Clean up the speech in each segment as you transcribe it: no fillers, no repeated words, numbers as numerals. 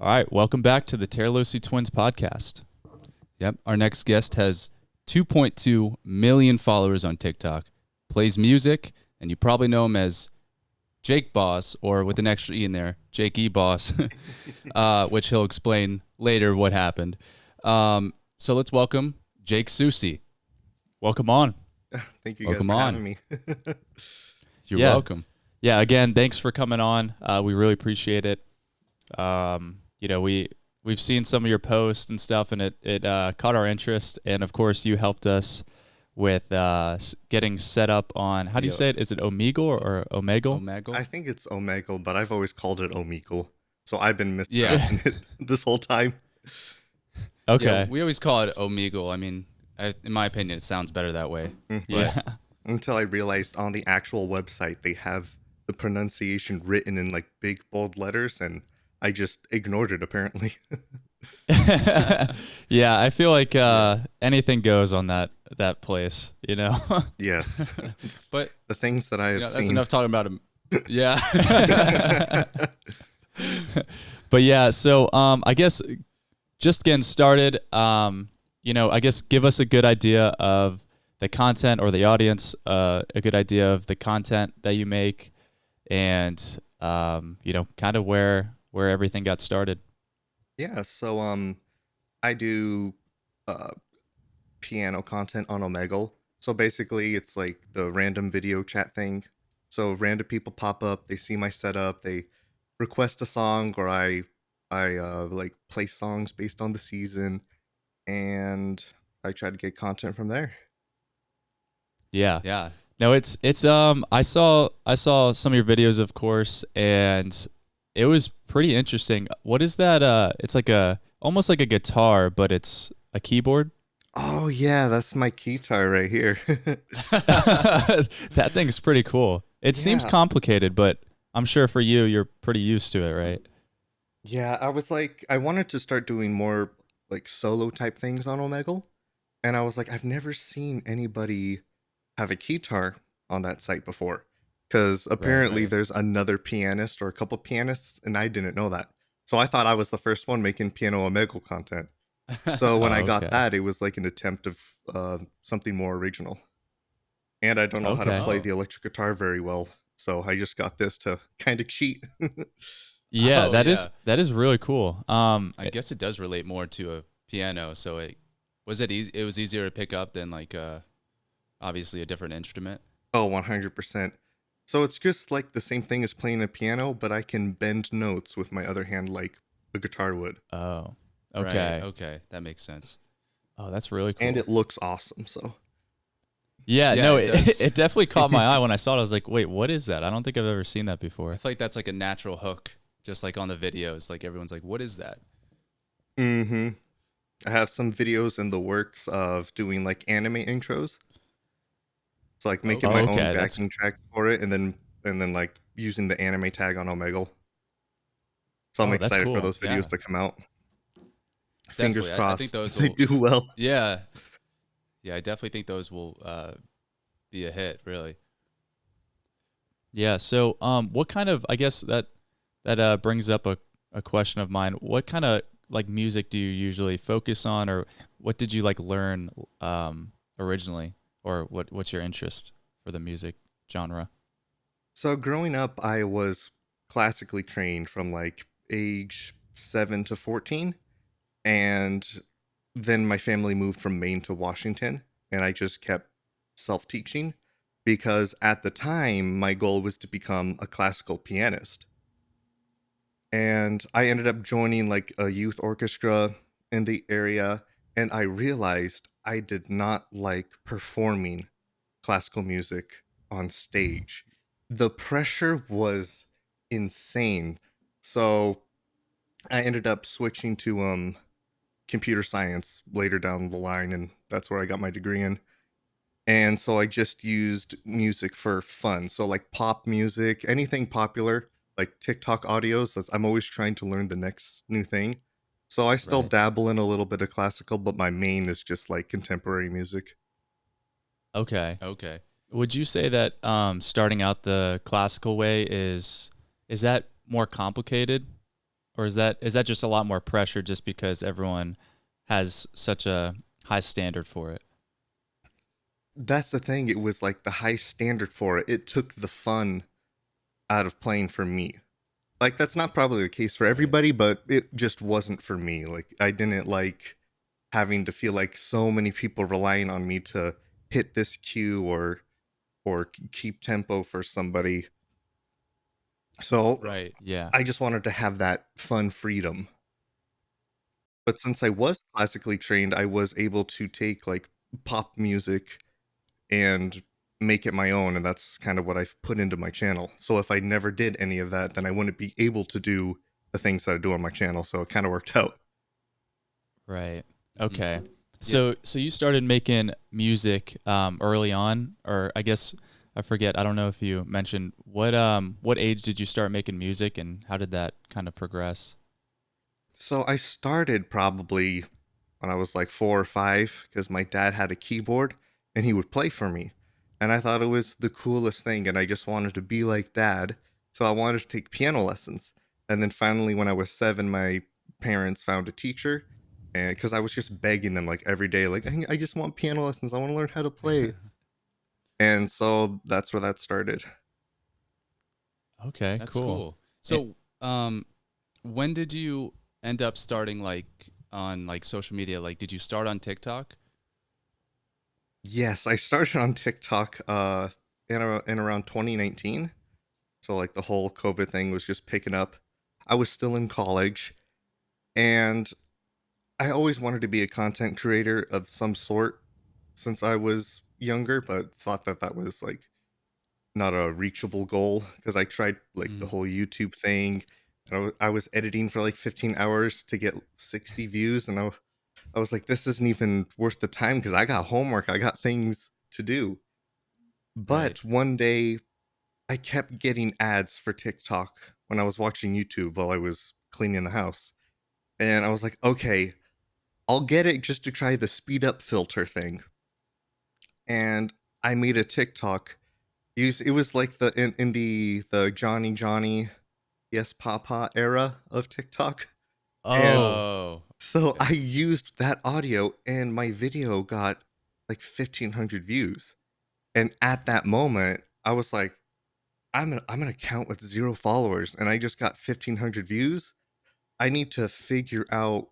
All right, welcome back to the Tiralosi Twins Podcast. Yep, our next guest has 2.2 million followers on TikTok, plays music, and you probably know him as Jake Boss, or with an extra E in there, Jake E Boss, which he'll explain later what happened. So let's welcome Jake Sousie. Welcome on. Thank you guys for having me. You're welcome. Yeah, again, thanks for coming on. We really appreciate it. We've seen some of your posts and stuff, and it caught our interest. And of course, you helped us with getting set up on, how do you say it? Is it Omegle or Omegle? Omegle? I think it's Omegle, but I've always called it Omegle. So I've been mispronouncing it this whole time. Okay. Yeah, we always call it Omegle. I mean, in my opinion, it sounds better that way. Yeah. Until I realized on the actual website, they have the pronunciation written in like big bold letters, and I just ignored it apparently. Yeah, I feel like anything goes on that place, you know? Yes. But The things that I have that's seen. enough talking about him. Yeah. But yeah, so I guess just getting started, I guess give us a good idea of the content, or the audience a good idea of the content that you make, and kind of where everything got started. Yeah, so I do piano content on Omegle. So basically it's like the random video chat thing. So random people pop up, they see my setup, they request a song, or I like play songs based on the season, and I try to get content from there. Yeah. Yeah. No, it's I saw some of your videos, of course, and it was pretty interesting. What is that? It's like almost like a guitar, but it's a keyboard. Oh yeah, that's my guitar right here. That thing's pretty cool. It seems Yeah. complicated, but I'm sure for you, you're pretty used to it, right? Yeah, I was like, I wanted to start doing more like solo type things on Omegle, and I was like, I've never seen anybody have a guitar on that site before, because apparently right. there's another pianist or a couple pianists, and I didn't know that. So I thought I was the first one making piano Omegle content. So when I got okay. that, it was like an attempt of something more original. And I don't know how to Okay. play Oh. the electric guitar very well, so I just got this to kind of cheat. Yeah, Oh, that is really cool. I guess it does relate more to a piano. So it was easier to pick up than like obviously a different instrument. Oh, 100%. So it's just like the same thing as playing a piano, but I can bend notes with my other hand like a guitar would. Oh, Right, okay. okay. That makes sense. Oh, that's really cool. And it looks awesome, so. Yeah, Yeah, no, it does. it definitely caught my eye when I saw it. I was like, wait, what is that? I don't think I've ever seen that I before. feel like that's like a natural hook, just like on the videos. Like everyone's like, what is that? Mm-hmm. I have some videos in the works of doing like anime intros. So like making my Okay, own that's- backing tracks for it, and then like using the anime tag on Omegle. So I'm Oh, that's excited cool. for those videos Yeah. to come out. Fingers Definitely. I crossed. think those they will. do well. Yeah. Yeah, I definitely think those will be a hit, really. Yeah. So, what kind of? I guess that brings up a question of mine. What kind of like music do you usually focus on, or what did you like learn originally, or what's your interest for the music genre? So growing up, I was classically trained from like age 7 to 14. And then my family moved from Maine to Washington, and I just kept self-teaching because at the time my goal was to become a classical pianist. And I ended up joining like a youth orchestra in the area, and I realized I did not like performing classical music on stage. The pressure was insane. So I ended up switching to computer science later down the line, and that's where I got my degree in. And so I just used music for fun. So like pop music, anything popular, like TikTok audios. I'm always trying to learn the next new thing. So I still Right. dabble in a little bit of classical, but my main is just like contemporary music. Okay. Okay. Would you say that starting out the classical way is that more complicated, or is that just a lot more pressure just because everyone has such a high standard for it? That's the thing. It was like the high standard for it. It took the fun out of playing for me. Like, that's not probably the case for everybody, but it just wasn't for me. Like, I didn't like having to feel like so many people relying on me to hit this cue or keep tempo for somebody. So Right. Yeah. I just wanted to have that fun freedom. But since I was classically trained, I was able to take like pop music and make it my own, and that's kind of what I've put into my channel. So if I never did any of that, then I wouldn't be able to do the things that I do on my channel. So it kind of worked out. Right. Mhm. Okay. Yeah. So you started making music early on, or I guess I forget. I don't know if you mentioned what age did you start making music, and how did that kind of progress? So I started probably when I was like 4 or 5 because my dad had a keyboard and he would play for me. And I thought it was the coolest thing. And I just wanted to be like dad. So I wanted to take piano lessons. And then finally, when I was 7, my parents found a teacher. And because I was just begging them like every day, like, I just want piano lessons. I want to learn how to play. And so that's where that started. Okay. That's Cool. cool. So, when did you end up starting like on like social media? Like, did you start on TikTok? Yes, I started on TikTok in around 2019. So like the whole COVID thing was just picking up. I was still in college and I always wanted to be a content creator of some sort since I was younger, but thought that that was like not a reachable goal because I tried like the Mm. whole YouTube thing. And I was editing for like 15 hours to get 60 views. And I was like, this isn't even worth the time because I got homework, I got things to do. Right. But one day I kept getting ads for TikTok when I was watching YouTube while I was cleaning the house. And I was like, okay, I'll get it just to try the speed up filter thing. And I made a TikTok. It was like in the Johnny Yes Papa era of TikTok. And Oh. Oh. so Okay. I used that audio and my video got like 1,500 views. And at that moment, I was like, I'm an account with 0 followers and I just got 1,500 views. I need to figure out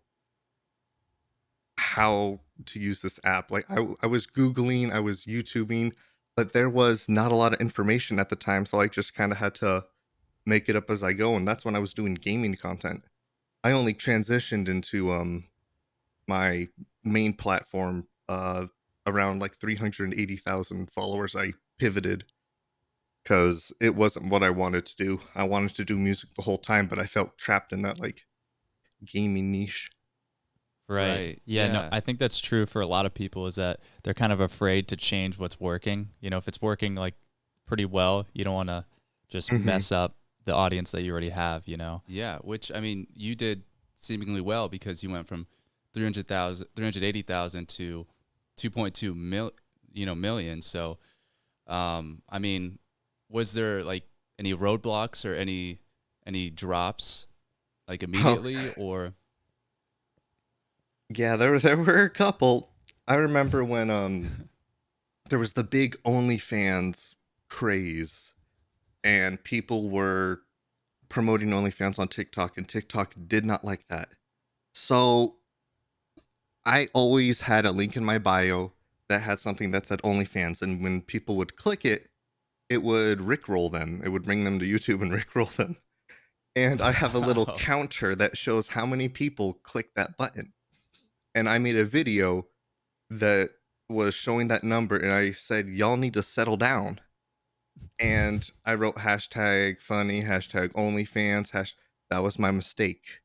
how to use this app. Like I was Googling, I was YouTubing, but there was not a lot of information at the time. So I just kind of had to make it up as I go. And that's when I was doing gaming content. I only transitioned into my main platform around like 380,000 followers. I pivoted because it wasn't what I wanted to do. I wanted to do music the whole time, but I felt trapped in that like gaming niche. Right. Right. Yeah, no, Yeah. I think that's true for a lot of people is that they're kind of afraid to change what's working. You know, if it's working like pretty well, you don't want to just Hmm. mess up the audience that you already have, you know. Yeah. Which I mean, you did seemingly well because you went from 380,000 to 2.2 million. So, I mean, was there like any roadblocks or any drops like Oh, immediately or? yeah, there were a couple. I remember when there was the big OnlyFans craze and people were promoting OnlyFans on TikTok and TikTok did not like that. So I always had a link in my bio that had something that said OnlyFans, and when people would click it, it would rickroll them. It would bring them to YouTube and rickroll them. And I have a little Wow. counter that shows how many people click that button. And I made a video that was showing that number, and I said, y'all need to settle down. And I wrote hashtag funny, hashtag OnlyFans, that was my mistake,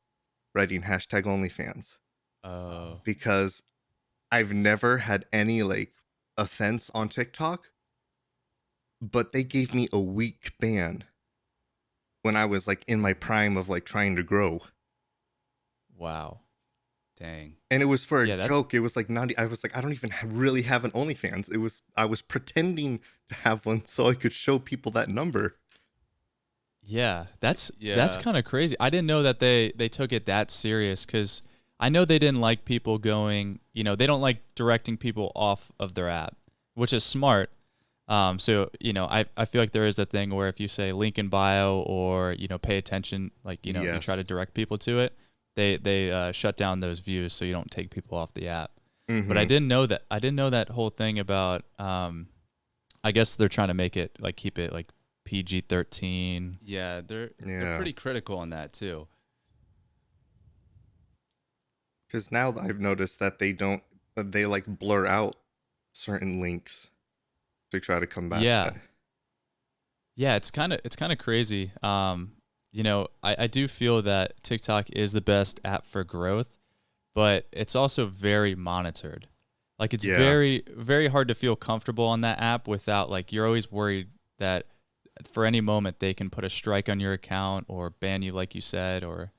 writing hashtag OnlyFans. Oh. Because I've never had any like offense on TikTok, but they gave me a week ban when I was like in my prime of like trying to grow. Wow. Dang. And it was for a Yeah, that's joke. It was like not. I was like, I don't even really have an OnlyFans. I was pretending to have one so I could show people that number. Yeah, that's Yeah. kind of crazy. I didn't know that they took it that serious because I know they didn't like people going, they don't like directing people off of their app, which is smart. So I feel like there is a thing where if you say link in bio or pay attention, like you try Yes. to direct people to it, they shut down those views so you don't take people off the app. But I Mm-hmm. didn't know that. I didn't know that whole thing about. I guess they're trying to make it like keep it like PG-13. Yeah, they're Yeah. pretty critical on that too. Because now I've noticed that they like blur out certain links to try to combat Yeah, that. yeah, it's kind of crazy. I do feel that TikTok is the best app for growth, but it's also very monitored. Like it's Yeah. very very hard to feel comfortable on that app without like you're always worried that for any moment they can put a strike on your account or ban you like you said or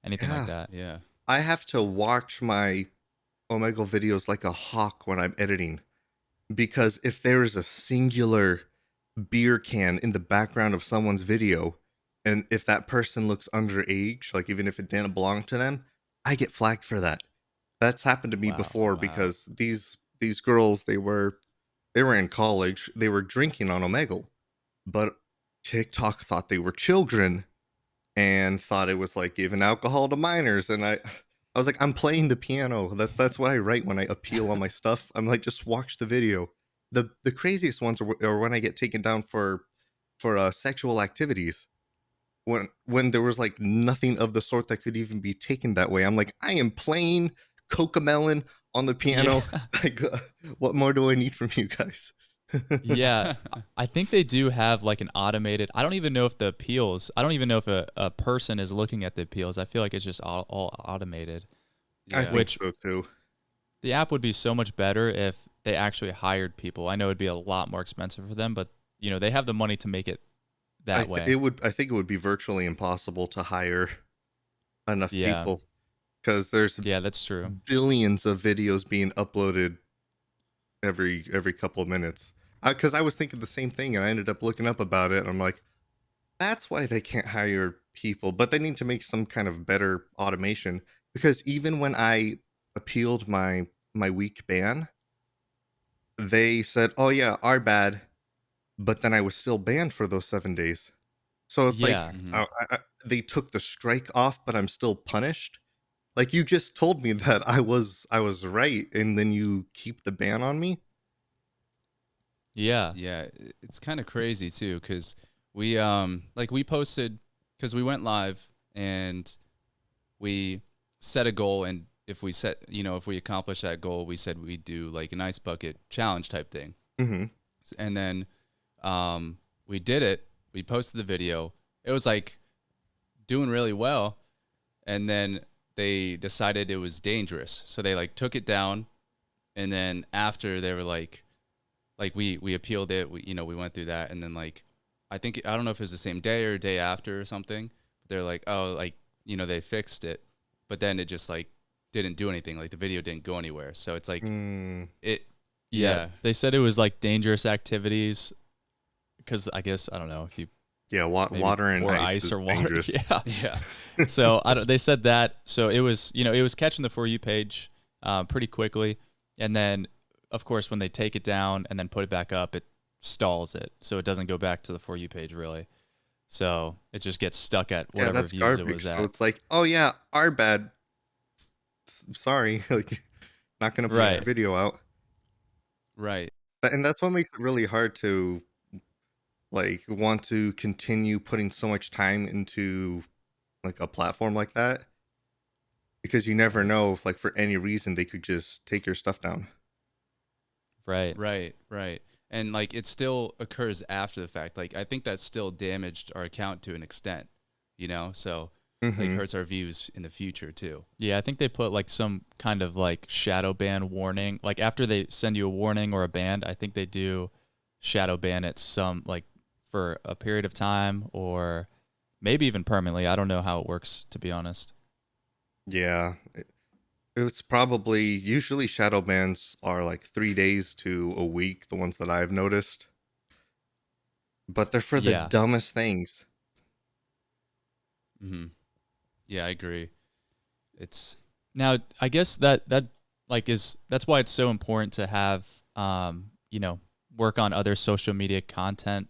anything like Yeah. that. Yeah. I have to watch my Omegle videos like a hawk when I'm editing because if there is a singular beer can in the background of someone's video, and if that person looks underage, like even if it didn't belong to them, I get flagged for that. That's happened to me Wow. before Wow. because these girls they were in college, they were drinking on Omegle, but TikTok thought they were children and thought it was like giving alcohol to minors, and I was like, I'm playing the piano. That's what I write when I appeal on my stuff. I'm like, just watch the video. The craziest ones are when I get taken down for sexual activities. When there was like nothing of the sort that could even be taken that way. I'm like, I am playing Cocomelon on the Yeah. piano. Like, what more do I need from you guys? Yeah, I think they do have like an automated. I don't even know if the appeals. I don't even know if a person is looking at the appeals. I feel like it's just all automated. I Yeah. think Which so too. the app would be so much better if they actually hired people. I know it'd be a lot more expensive for them, but they have the money to make it that way. I think it would be virtually impossible to hire enough Yeah, people because there's yeah, that's true. billions of videos being uploaded every couple of minutes. Because I was thinking the same thing, and I ended up looking up about it. And I'm like, that's why they can't hire people, but they need to make some kind of better automation. Because even when I appealed my week ban, they said, "Oh yeah, our bad," but then I was still banned for those 7 days. So it's like Yeah, Mhm. they took the strike off, but I'm still punished. Like you just told me that I was right, and then you keep the ban on me. yeah, Yeah, it's kind of crazy too cuz we posted cuz we went live and we set a goal, and if we accomplish that goal, we said we'd do like an ice bucket challenge type thing. Hmm. And then we did it. We posted the video. It was like doing really well, and then they decided it was dangerous, so they like took it down. And then after they were like we appealed it. We went through that, and then like I don't know if it was the same day or day after or something. But they're like, oh, like they fixed it, but then it just like didn't do anything. Like the video didn't go anywhere. So it's like Mm, it. yeah. Yeah, They said it was like dangerous activities because I guess I don't know if you yeah, maybe water and pour ice ice is or water. dangerous. Yeah. yeah, So I don't, they said that. So it was, it was catching the For You page pretty quickly. And then, of course, when they take it down and then put it back up, it stalls it. So it doesn't go back to the For You page really. So it just gets stuck at Yeah, whatever that's views it garbage. was So at. it's like, oh yeah, our bad. Sorry, like not gonna push your Right. video out. right. And that's what makes it really hard to like want to continue putting so much time into like a platform like that because you never know if like for any reason they could just take your stuff down. Right. Right, right. And like it still occurs after the fact. Like I think that still damaged our account to an extent, so like Hmm. hurts our views in the future too. Yeah, I think they put like some kind of like shadow ban warning. Like after they send you a warning or a ban, I think they do shadow ban it some like for a period of time or maybe even permanently. I don't know how it works to be honest. Yeah, it's probably usually shadow bans are like 3 days to a week, the ones that I've noticed, but they're for the Yeah. dumbest things. Mm-hmm. Yeah, I agree. It's Now, I guess that like that's why it's so important to have you know, work on other social media content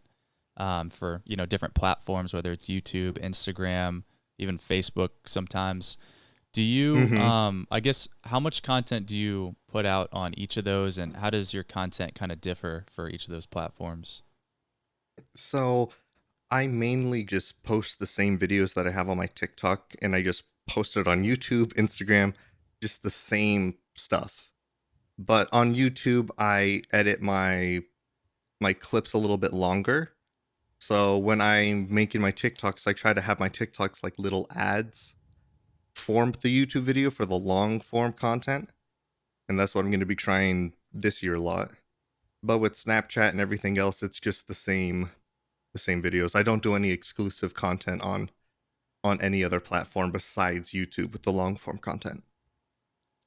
for, you know, different platforms, whether it's YouTube, Instagram, even Facebook sometimes. Do you Hmm. I guess how much content do you put out on each of those, and how does your content kind of differ for each of those platforms? So I mainly just post the same videos that I have on my TikTok, and I just post it on YouTube, Instagram, just the same stuff. But on YouTube, I edit my clips a little bit longer. So when I'm making my TikToks, I try to have my TikToks like little ads form the YouTube video for the long form content. And that's what I'm going to be trying this year a lot. But with Snapchat and everything else, it's just the same videos. I don't do any exclusive content on any other platform besides YouTube with the long form content.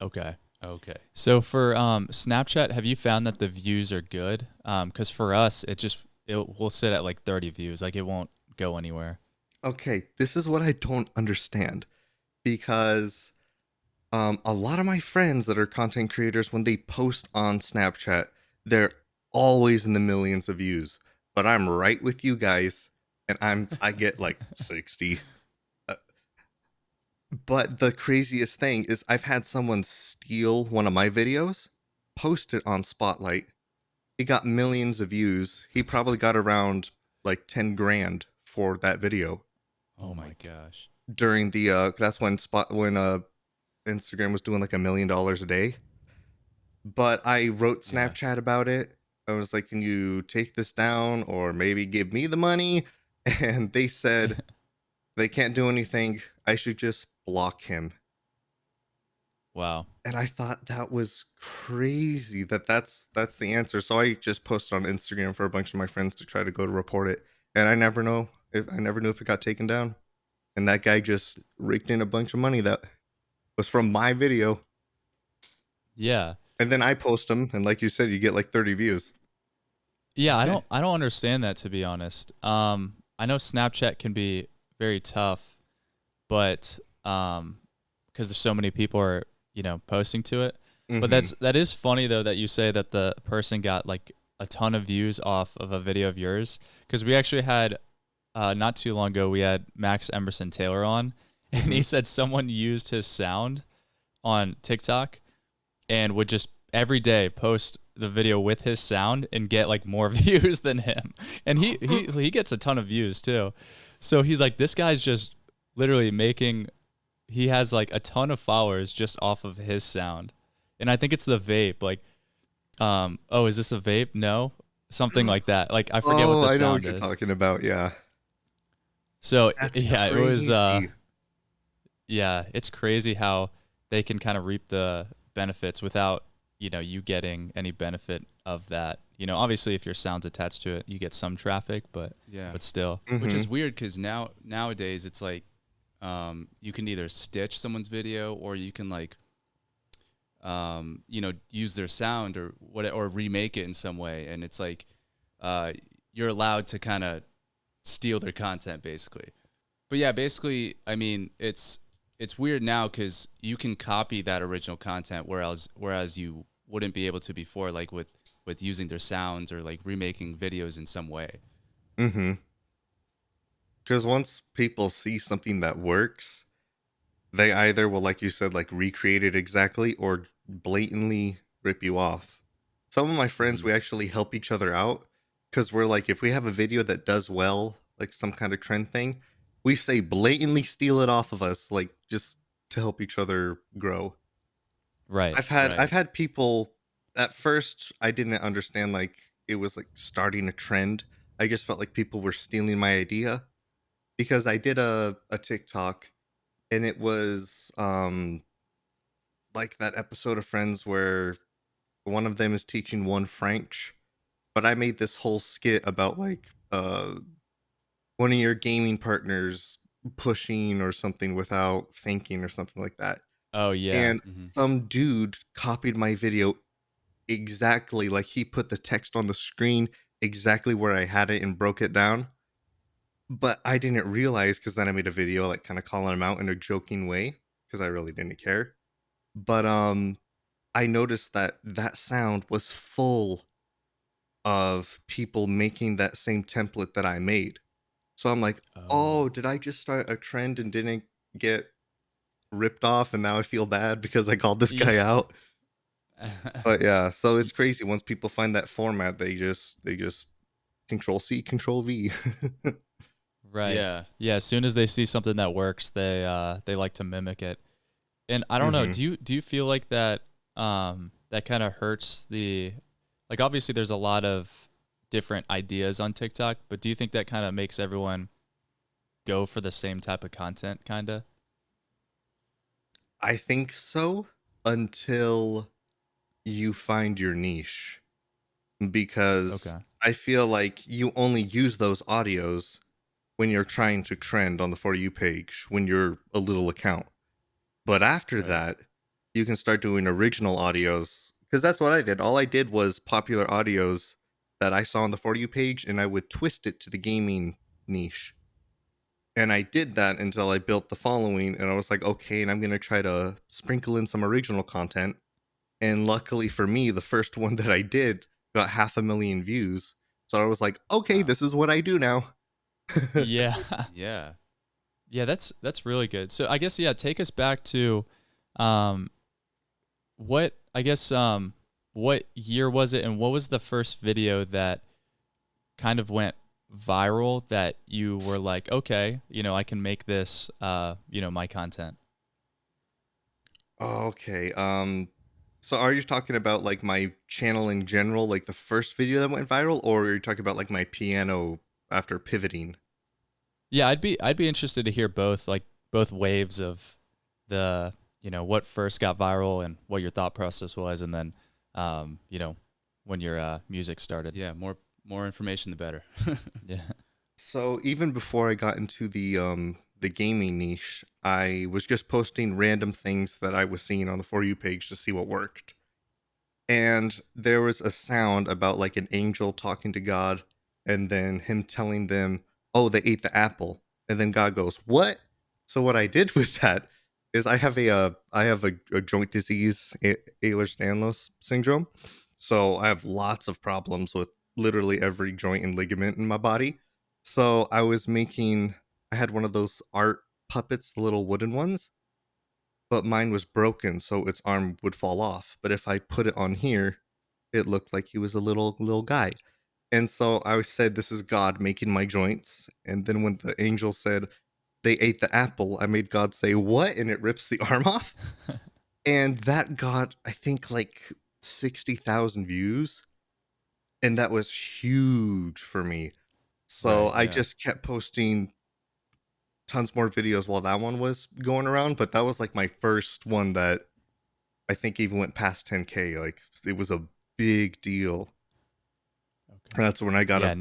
Okay. okay. So for Snapchat, have you found that the views are good? Because for us, it will sit at like 30 views, like it won't go anywhere. Okay, this is what I don't understand because a lot of my friends that are content creators, when they post on Snapchat, they're always in the millions of views. But I'm right with you guys, and I get like 60. Uh, But the craziest thing is I've had someone steal one of my videos, post it on Spotlight. He got millions of views. He probably got around like 10 grand for that video Oh my gosh. during the that's when Instagram was doing like $1 million a day. But I wrote Yeah. Snapchat about it. I was like, "Can you take this down or maybe give me the money?" And they said they can't do anything. I should just block him. Wow. And I thought that was crazy that's the answer. So I just posted on Instagram for a bunch of my friends to try to go to report it. And I never knew if it got taken down. And that guy just raked in a bunch of money that was from my video. Yeah. And then I post them, and like you said, you get like 30 views. Yeah, I don't understand that, to be honest. I know Snapchat can be very tough, but because there's so many people are, you know, posting to it. But Hmm. that is funny though that you say that the person got like a ton of views off of a video of yours, because we actually had not too long ago we had Max Emerson Taylor on, and Hmm. he said someone used his sound on TikTok and would just every day post the video with his sound and get like more views than him. And he gets a ton of views too. So he's like, this guy's just literally making, he has like a ton of followers just off of his sound. And I think it's the vape. Like, oh, is this a vape? No. Something like that. Like I forget what Oh, the I know what sound you're is. talking about. Yeah. So That's yeah, it was crazy. yeah, it's crazy how they can kind of reap the benefits without, you know, you getting any benefit of that. You know, obviously if your sound's attached to it, you get some traffic, Yeah. but still. Which Hmm. is weird because nowadays it's like you can either stitch someone's video or you can like use their sound or what or remake it in some way, and it's like uh, you're allowed to kind of steal their content basically. But yeah, basically, I mean, it's weird now because you can copy that original content, whereas you wouldn't be able to before, like with using their sounds or like remaking videos in some way. Hmm. Because once people see something that works, they either will, like you said, like recreate it exactly or blatantly rip you off. Some of my friends, Hmm. we actually help each other out because we're like, if we have a video that does well, like some kind of trend thing, we say blatantly steal it off of us, like just to help each other grow. Right. I've Right. had people at first I didn't understand like it was like starting a trend. I just felt like people were stealing my idea because I did a TikTok and it was like that episode of Friends where one of them is teaching one French, but I made this whole skit about like one of your gaming partners pushing or something without thinking or something like that. Oh yeah. And Hmm. some dude copied my video exactly, like he put the text on the screen exactly where I had it and broke it down. but I didn't realize because then I made a video like kind of calling him out in a joking way because I really didn't care. But I noticed that that sound was full of people making that same template that I made. So I'm like, oh, Oh. did I just start a trend and didn't get ripped off and now I feel bad because I called this Yeah. guy out? But yeah, so it's crazy. Once people find that format, they just control C, control V. Right. Yeah. Yeah. As soon as they see something that works, they like to mimic it. And I don't know. hmm Do you feel like that that kind of hurts the like? Obviously, there's a lot of different ideas on TikTok, but do you think that kind of makes everyone go for the same type of content, kind of? I think so until you find your niche because Okay. I feel like you only use those audios when you're trying to trend on the For You page when you're a little account. But after Right. that, you can start doing original audios because that's what I did. All I did was popular audios that I saw on the For You page and I would twist it to the gaming niche. And I did that until I built the following and I was like, okay, and I'm going to try to sprinkle in some original content. And luckily for me, the first one that I did got 500,000 views. So I was like, okay, Wow. this is what I do now. Yeah. Yeah. Yeah, that's really good. So I guess yeah, take us back to um what I guess what year was it and what was the first video that kind of went viral that you were like, okay, I can make this my content. Okay. So are you talking about like my channel in general, like the first video that went viral, or are you talking about like my piano after pivoting? Yeah, I'd be interested to hear both like both waves of the, what first got viral and what your thought process was and then when your music started. Yeah. More information, the better. Yeah. So even before I got into the gaming niche, I was just posting random things that I was seeing on the For You page to see what worked. And there was a sound about like an angel talking to God and then him telling them, "Oh, they ate the apple." And then God goes, "What?" So what I did with that is I have a joint disease, Ehlers-Danlos syndrome. So I have lots of problems with literally every joint and ligament in my body. So I had one of those art puppets, the little wooden ones, but mine was broken, so its arm would fall off. But if I put it on here, it looked like he was a little guy. And so I said, "This is God making my joints." And then when the angel said they ate the apple, I made God say, "What?" And it rips the arm off. And that got, I think, like 60,000 views. And that was huge for me. So Right. I Yeah. just kept posting tons more videos while that one was going around. But that was like my first one that I think even went past 10K. Like it was a big deal. Okay. That's when I got Yeah.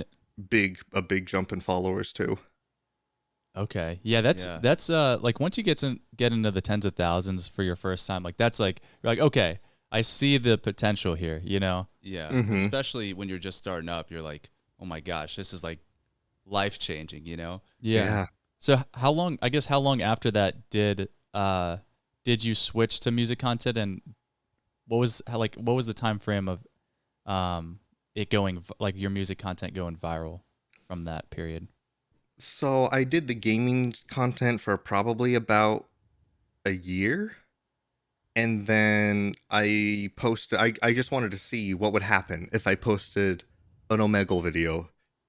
a big jump in followers too. Okay. Yeah, that's Yeah. that's like once you get into the tens of thousands for your first time, like that's like you're like, okay, I see the potential here, Yeah. hmm Especially when you're just starting up, you're like, oh my gosh, this is like life changing, you know? Yeah. Yeah. So how long after that did you switch to music content and what was the time frame of it like your music content going viral from that period? So I did the gaming content for probably about a year. And then I just wanted to see what would happen if I posted an Omegle video.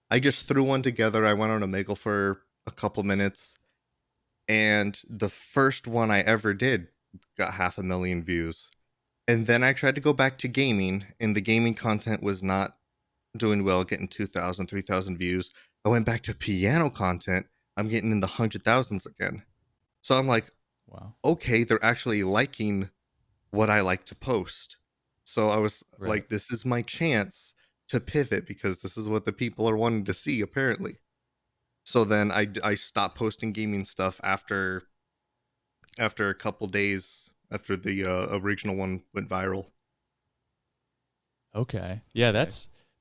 I just threw one together. I went on Omegle for a couple minutes. And the first one I ever did got 500,000 views. And then I tried to go back to gaming, and the gaming content was not doing well, getting 2,000, 3,000 views. I went back to piano content. I'm getting in the 100,000s again. So I'm like, Wow. okay, they're actually liking what I like to post. So I was Right. like, this is my chance to pivot because this is what the people are wanting to see, apparently. So then I stopped posting gaming stuff after a couple days after the original one went viral. Okay. Yeah, Okay.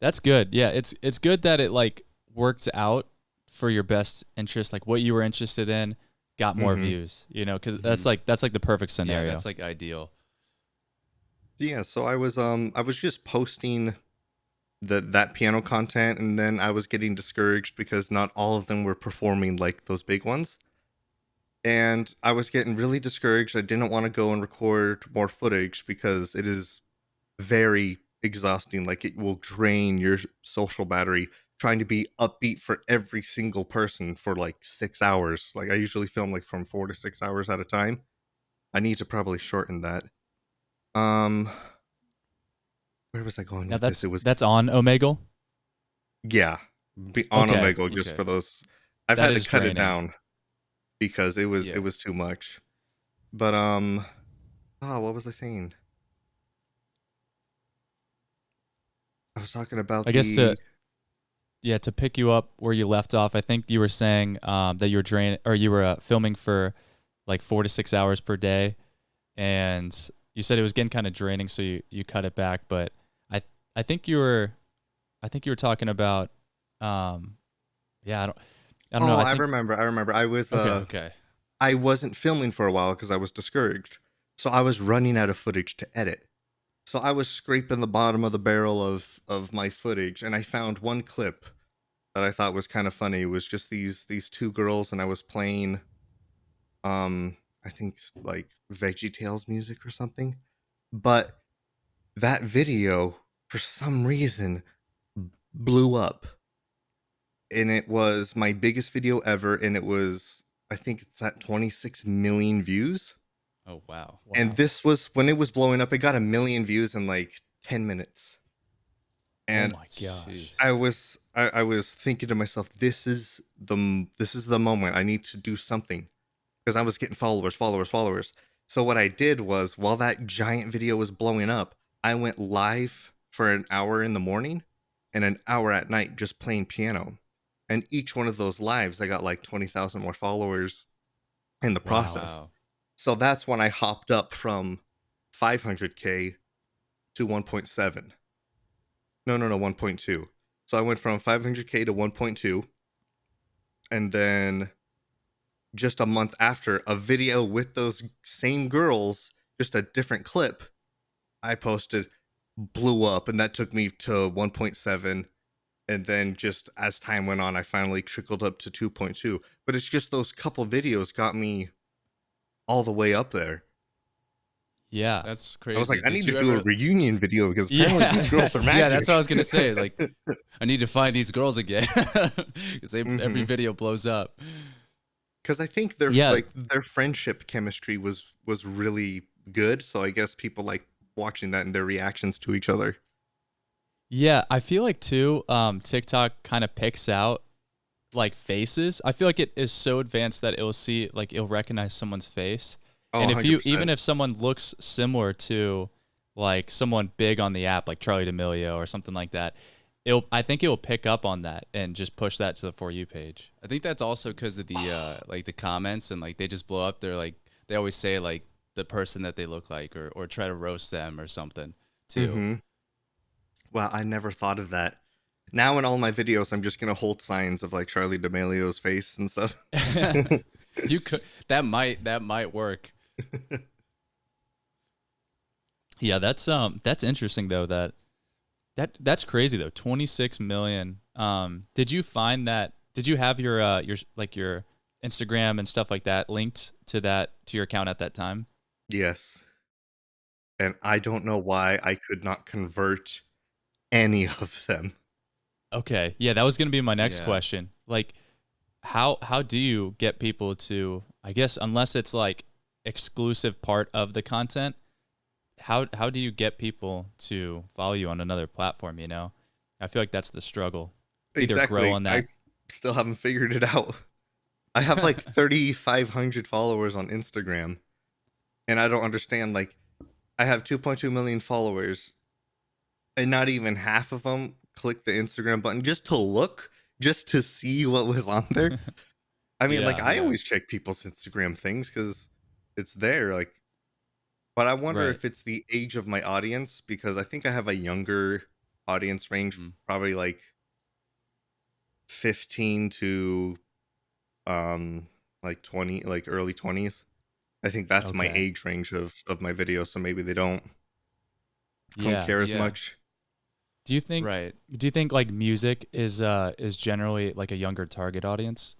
that's good. Yeah, it's good that it like worked out for your best interest, like what you were interested in, got more views. You know, because that's like the perfect scenario. Yeah, that's like ideal. Yeah, so I was just posting that piano content, and then I was getting discouraged because not all of them were performing like those big ones. And I was getting really discouraged. I didn't want to go and record more footage because it is very exhausting. Like, it will drain your social battery trying to be upbeat for every single person for like 6 hours. Like, I usually film like from 4 to 6 hours at a time. I need to probably shorten that. Um, where was I going Now with this? It was that's on Omegle. yeah, be on Okay. Omegle just Okay. for those. I've That had to is cut it draining. down because it Yeah. was too much. But what was I saying? I was talking about I guess to pick you up where you left off, I think you were saying that you were filming for like 4 to 6 hours per day, and you said it was getting kind of draining, so you cut it back. But I think you were talking about yeah, I don't know. I remember. I was Okay. I wasn't filming for a while because I was discouraged. So I was running out of footage to edit. So I was scraping the bottom of the barrel of my footage, and I found one clip that I thought was kind of funny. It was just these two girls, and I was playing I think like VeggieTales music or something. But that video for some reason blew up. And it was my biggest video ever, and it was, I think it's at 26 million views. Oh wow. And this was when it was blowing up. It got 1 million views in like 10 minutes. And oh my gosh. Jeez. I was thinking to myself, this is the moment I need to do something, because I was getting followers. So what I did was, while that giant video was blowing up, I went live for an hour in the morning and an hour at night just playing piano. And each one of those lives, I got like 20,000 more followers in the process. Wow. So that's when I hopped up from 500K to 1.7. No, 1.2. So I went from 500K to 1.2. And then just a month after, a video with those same girls, just a different clip, I posted, blew up. And that took me to 1.7. And then just as time went on, I finally trickled up to 2.2. But it's just those couple videos got me all the way up there. Yeah. That's crazy. I was like, I Did need you to do a ever- reunion video because apparently Yeah. these girls are magic. Yeah, that's what I was gonna say. Like, I need to find these girls again because every video blows up. Because I think their Yeah. their friendship chemistry was really good. So I guess people like watching that and their reactions to each other. Yeah, I feel like too, TikTok kind of picks out like faces. I feel like it is so advanced that it'll recognize someone's face. Oh, And even 100%. if someone looks similar to like someone big on the app, like Charlie D'Amelio or something like that, I think it will pick up on that and just push that to the For You page. I think that's also because of the like the comments and like they just blow up. They're like they always say like the person that they look like or try to roast them or something too. Mm-hmm. Wow, I never thought of that. Now in all my videos, I'm just gonna hold signs of like Charlie D'Amelio's face and stuff. You could that might work. Yeah, that's interesting though. That's crazy though. 26 million. Did you find that? Did you have your Instagram and stuff like that linked to your account at that time? Yes. And I don't know why I could not convert any of them. Okay. Yeah, that was going to be my next Yeah. question. Like how do you get people to, I guess unless it's like exclusive part of the content, how do you get people to follow you on another platform, you know? I feel like that's the struggle. Either Exactly. grow on that. I still haven't figured it out. I have like 3,500 followers on Instagram, and I don't understand. Like, I have 2.2 million followers, and not even half of them click the Instagram button just to look, just to see what was on there. I mean, like, I Yeah. always check people's Instagram things because it's there. Like, but I wonder Right. if it's the age of my audience, because I think I have a younger audience range, Mhm. probably like 15 to like 20, like early 20s. I think that's my Okay. age range of my videos, so maybe they don't Yeah. care as Yeah. much. Do you think Right. like music is generally like a younger target audience?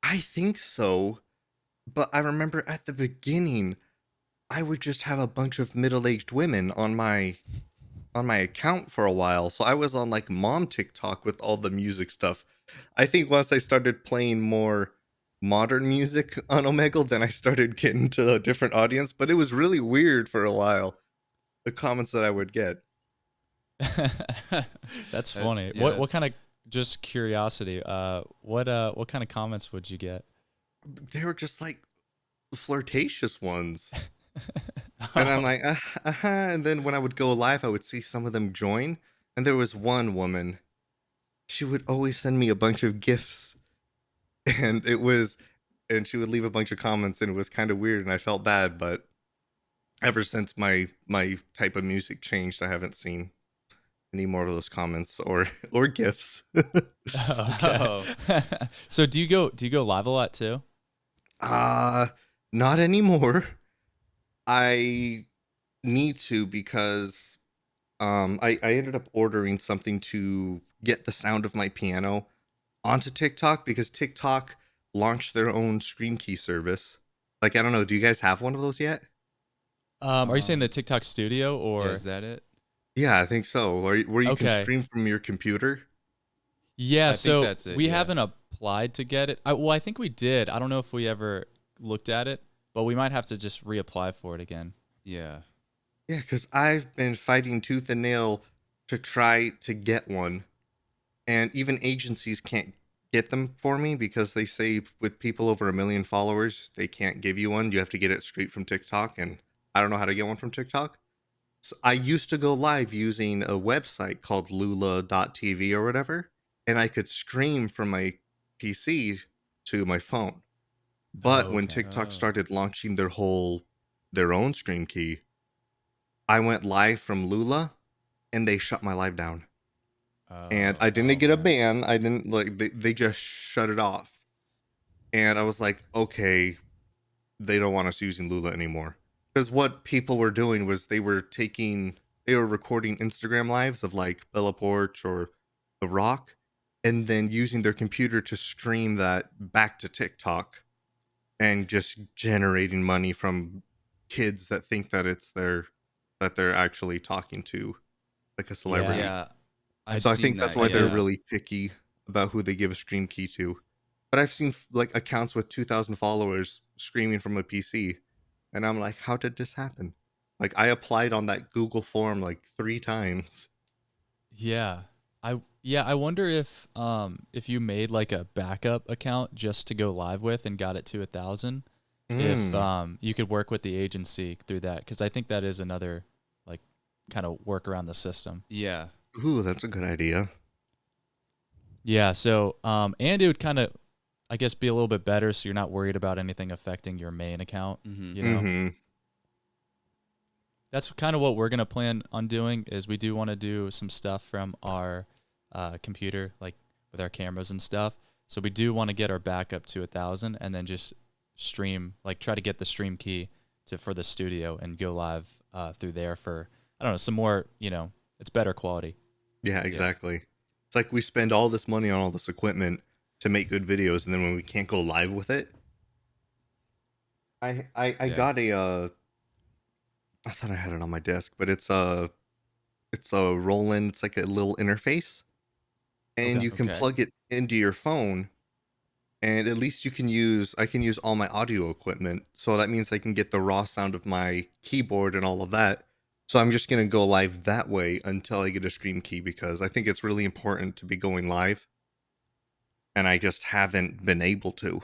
I think so, but I remember at the beginning I would just have a bunch of middle-aged women on my account for a while. So I was on like mom TikTok with all the music stuff. I think once I started playing more modern music on Omegle, then I started getting to a different audience. But it was really weird for a while, the comments that I would get. That's funny. Yeah, What kind of, just curiosity, what kind of comments would you get? They were just like flirtatious ones. And I'm like, And then when I would go live, I would see some of them join. And there was one woman, she would always send me a bunch of gifts. And and she would leave a bunch of comments, and it was kind of weird, and I felt bad. But ever since my type of music changed, I haven't seen any more of those comments or gifts. Okay. So do you go live a lot too? uh Not anymore. I need to because I ended up ordering something to get the sound of my piano onto TikTok because TikTok launched their own Stream Key service. Like, I don't know, do you guys have one of those yet? Are you saying the TikTok Studio Yeah, or? is that it? Yeah, I think so. Where you can Okay. stream from your computer. Yeah, I think so that's it, we yeah. haven't applied to get it. Well, I think we did. I don't know if we ever looked at it, but we might have to just reapply for it again. Yeah. Yeah, because I've been fighting tooth and nail to try to get one, and even agencies can't get them for me because they say with people over 1 million followers, they can't give you one. You have to get it straight from TikTok, and I don't know how to get one from TikTok. So I used to go live using a website called lula.tv or whatever, and I could stream from my PC to my phone. But Oh, when okay. TikTok Oh. started launching their own stream key, I went live from Lula and they shut my live down. And I didn't get a man. ban. I didn't like they just shut it off. And I was like, okay, they don't want us using Lula anymore. Because what people were doing was they were recording Instagram lives of like Bella Porch or The Rock, and then using their computer to stream that back to TikTok and just generating money from kids that think that that they're actually talking to like a celebrity. Yeah. I've So I seen think that's that. why they're Yeah. really picky about who they give a stream key to. But I've seen like accounts with 2,000 followers screaming from a PC, and I'm like, how did this happen? Like I applied on that Google form like 3 times. Yeah. I wonder if you made like a backup account just to go live with and got it to 1,000, if Mm. you could work with the agency through that, because I think that is another like kind of work around the system. Yeah. Ooh, that's a good idea. Yeah, so and it would kind of, I guess, be a little bit better so you're not worried about anything affecting your main account, Mm-hmm. you know. Mm-hmm. That's kind of what we're going to plan on doing, is we do want to do some stuff from our computer, like with our cameras and stuff. So we do want to get our backup to 1,000 and then just stream, like try to get the stream key for the studio and go live through there for, I don't know, some more, it's better quality. Yeah, exactly. It's like we spend all this money on all this equipment to make good videos, and then when we can't go live with it, I Yeah. got I thought I had it on my desk, but it's a Roland. It's like a little interface, and Okay. you can Okay. plug it into your phone, and at least I can use all my audio equipment. So that means I can get the raw sound of my keyboard and all of that. So I'm just gonna go live that way until I get a stream key because I think it's really important to be going live, and I just haven't been able to.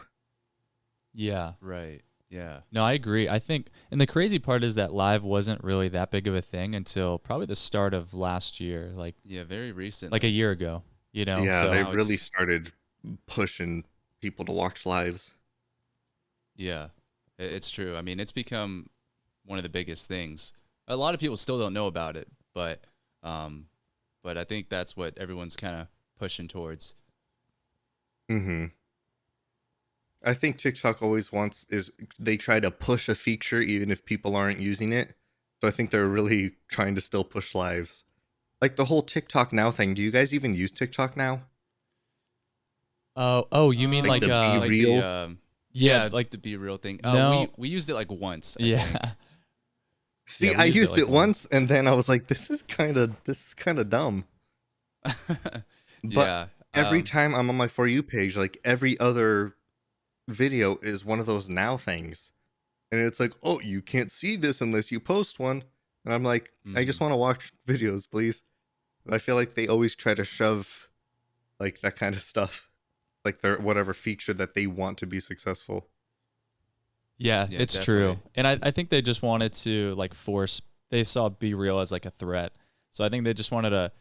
Yeah. Right. Yeah. No, I agree. I think, and the crazy part is that live wasn't really that big of a thing until probably the start of last year, like Yeah. Very recent. a year ago, Yeah, So they now really it's- started pushing people to watch lives. Yeah. It's true. I mean, it's become one of the biggest things. A lot of people still don't know about it, but but I think that's what everyone's kind of pushing towards. Mm-hmm. I think TikTok always wants is they try to push a feature even if people aren't using it. So I think they're really trying to still push lives. Like the whole TikTok Now thing. Do you guys even use TikTok Now? Oh, you mean Like like the Be Like Real? the yeah, like the Be Real thing. No. We used it like once. I yeah. think. See, We I used used like it once and then I was like, this is kind of dumb. But Yeah. every time I'm on my For You page, like every other video is one of those Now things. And it's like, oh, you can't see this unless you post one. And I'm like, I just mhm. want to watch videos, please. I feel like they always try to shove like that kind of stuff, like their whatever feature that they want to be successful. Yeah, Yeah, it's true. definitely. And I think they just wanted to like force they saw Be Real as like a threat. So I think they just wanted to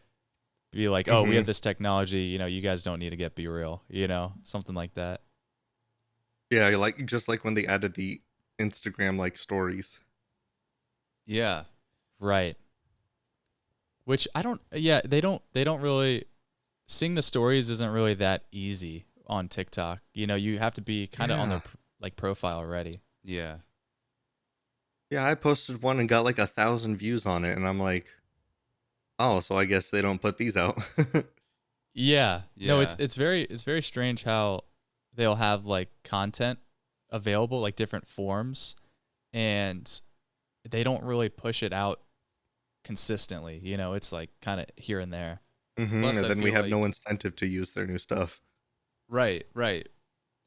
be like, oh, we Hmm. have this technology, you guys don't need to get Be Real, something like that. Yeah, like just like when they added the Instagram like stories. Yeah. Right. Which I don't yeah, they don't really seeing the stories isn't really that easy on TikTok. You have to be kind of on their Yeah. like profile already. Yeah. Yeah, I posted one and got like 1,000 views on it, and I'm like, oh, so I guess they don't put these out. Yeah. No, it's Yeah. it's very strange how they'll have like content available, like different forms, and they don't really push it out consistently. It's like kind of here and there. And Plus, I then we feel have no like incentive to use their new stuff. right.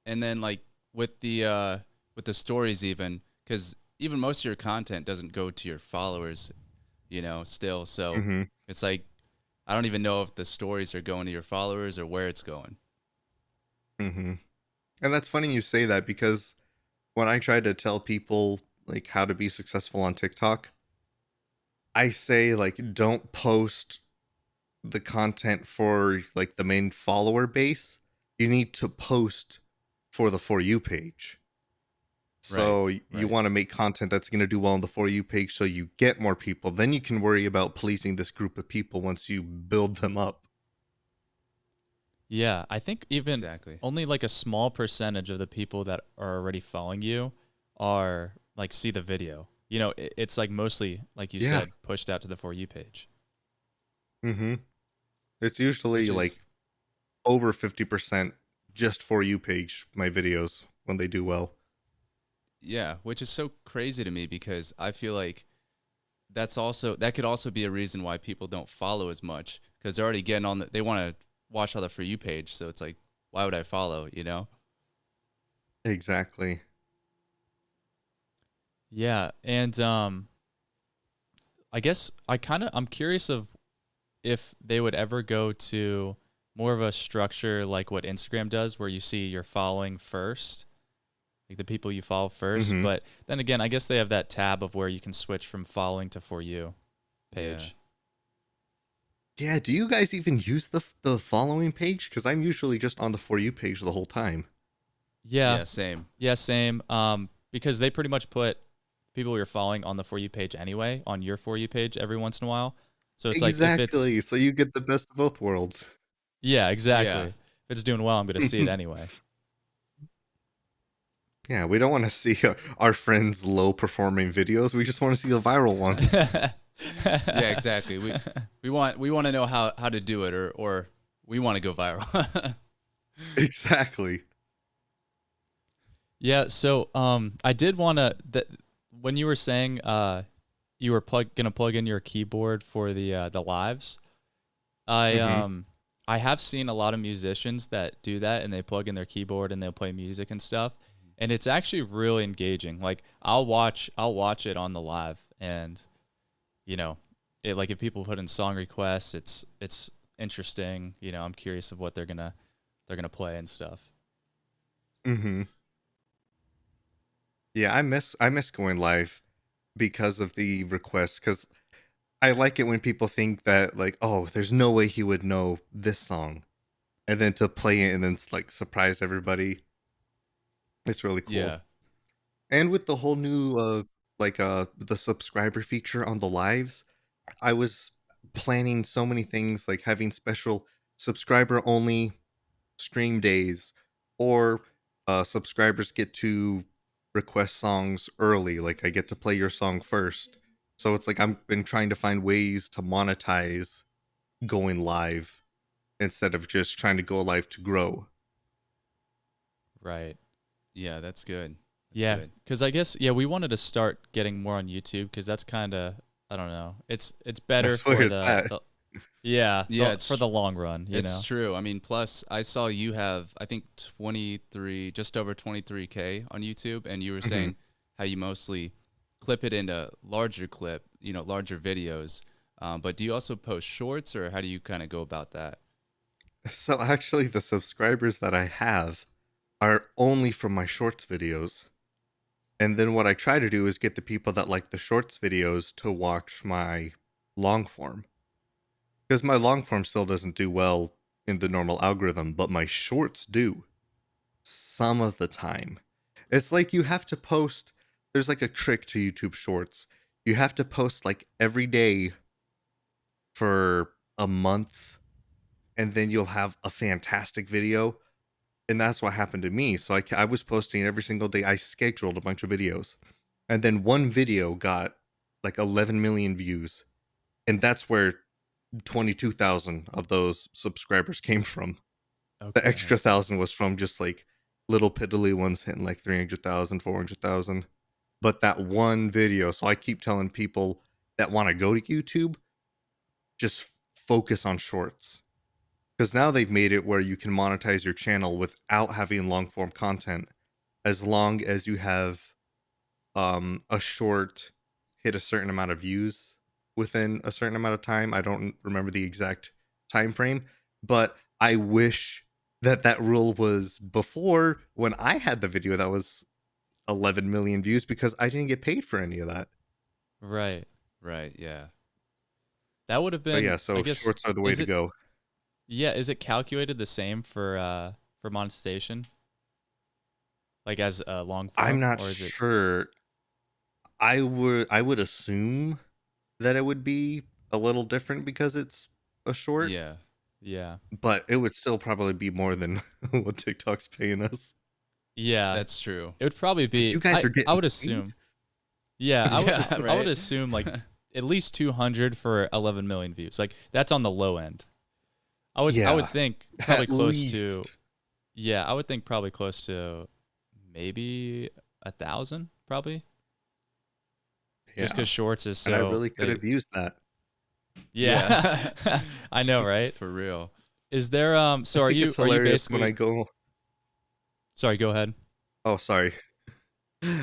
And then like with the stories even, because even most of your content doesn't go to your followers, still. So Hmm. it's like I don't even know if the stories are going to your followers or where it's going. Hmm. And that's funny you say that because when I try to tell people like how to be successful on TikTok, I say like don't post the content for like the main follower base. You need to post for the For You page. Right. So you Right. want to make content that's going to do well on the For You page so you get more people. Then you can worry about pleasing this group of people once you build them up. Yeah, I think even Exactly. only like a small percentage of the people that are already following you are like see the video. It's like mostly like you Yeah. said pushed out to the For You page. Hmm. It's usually Which is like over 50% just For You page, my videos, when they do well. yeah, which is so crazy to me because I feel like that could also be a reason why people don't follow as much because they're already getting on they want to watch all the For You page, so it's like why would I follow? Exactly. Yeah, and I guess I'm curious of if they would ever go to more of a structure like what Instagram does where you see your following first, like the people you follow first, Hmm. but then again, I guess they have that tab of where you can switch from following to For You Yeah. page. Yeah, do you guys even use the following page? Because I'm usually just on the For You page the whole time. Yeah. Yeah, same. Yeah, same. Because they pretty much put people you're following on the For You page anyway, on your For You page every once in a while. So it's like if it's Exactly. So you get the best of both worlds. yeah, exactly. Yeah. If it's doing well, I'm gonna see it anyway. Yeah, we don't want to see our friends' low performing videos. We just want to see the viral ones. Yeah, exactly. We want to know how to do it or we want to go viral. Exactly. Yeah, so I did want to that when you were saying you were gonna plug in your keyboard for the lives. I Hmm. um I have seen a lot of musicians that do that and they plug in their keyboard and they'll play music and stuff. And it's actually really engaging. Like I'll watch it on the live and you know, it like if people put in song requests, it's interesting. I'm curious of what they're gonna play and stuff. Hmm. Yeah, I miss going live because of the requests. Because I like it when people think that like, oh, there's no way he would know this song, and then to play it and then like surprise everybody. It's really cool. Yeah. And with the whole new the subscriber feature on the lives, I was planning so many things, like having special subscriber only stream days, or subscribers get to request songs early. Like I get to play your song first. So it's like I've been trying to find ways to monetize going live instead of just trying to go live to grow. Right. Yeah, that's good. Yeah, Good. because I guess we wanted to start getting more on YouTube because that's kind of, I don't know, it's better That's for where the, it's at. yeah, Yeah, for the long run, you it's know. true. I mean, plus I saw you have, I think, just over 23K on YouTube, and you were Mhm. saying how you mostly clip it into larger larger videos. But do you also post shorts, or how do you kind of go about that? So actually, the subscribers that I have are only from my shorts videos. And then what I try to do is get the people that like the shorts videos to watch my long form. Because my long form still doesn't do well in the normal algorithm, but my shorts do some of the time. It's like you have to post, there's like a trick to YouTube shorts. You have to post like every day for a month, and then you'll have a fantastic video. And that's what happened to me. So I was posting every single day. I scheduled a bunch of videos. And then one video got like 11 million views. And that's where 22,000 of those subscribers came from. The Okay. extra 1,000 was from just like little piddly ones hitting like 300,000, 400,000. But that one video, so I keep telling people that want to go to YouTube, just focus on shorts. Because now they've made it where you can monetize your channel without having long form content, as long as you have a short hit a certain amount of views within a certain amount of time. I don't remember the exact time frame, but I wish that that rule was before when I had the video that was 11 million views, because I didn't get paid for any of that. Right. Right. Yeah. That would have But been, yeah, I so guess, shorts are the way is to it, go. is it calculated the same for monetization? Like as a long I'm form, not or is it? sure. I would assume that it would be a little different because it's a short, Yeah. Yeah. but it would still probably be more than what TikTok's paying us. Yeah. That's true. It would probably It's like, be, you guys are I getting would paid? assume. Yeah, Yeah. I would Right. assume like at least 200 for 11 million views. Like that's on the low end. I would Yeah, think probably at close to, least. I would think probably close to maybe 1,000 probably. Just Yeah. because shorts is And I so really could they have used that. yeah. I know, right? For real. Is there I so think it's are you hilarious when I basically, go. sorry, go ahead. Oh, sorry.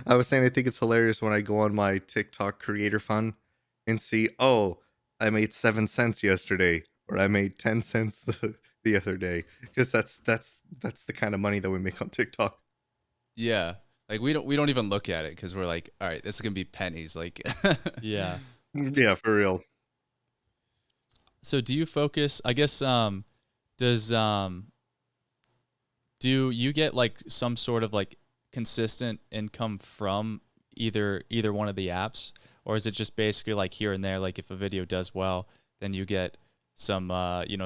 I was saying I think it's hilarious when I go on my TikTok creator fund and see, oh, I made 7 cents yesterday, or I made 10 cents the other day, because that's the kind of money that we make on TikTok. Yeah. Like we don't even look at it because we're like, all right, this is gonna be pennies. Like, Yeah. Yeah, for real. So do you focus, I guess does do you get like some sort of like consistent income from either one of the apps, or is it just basically like here and there, like if a video does well then you get some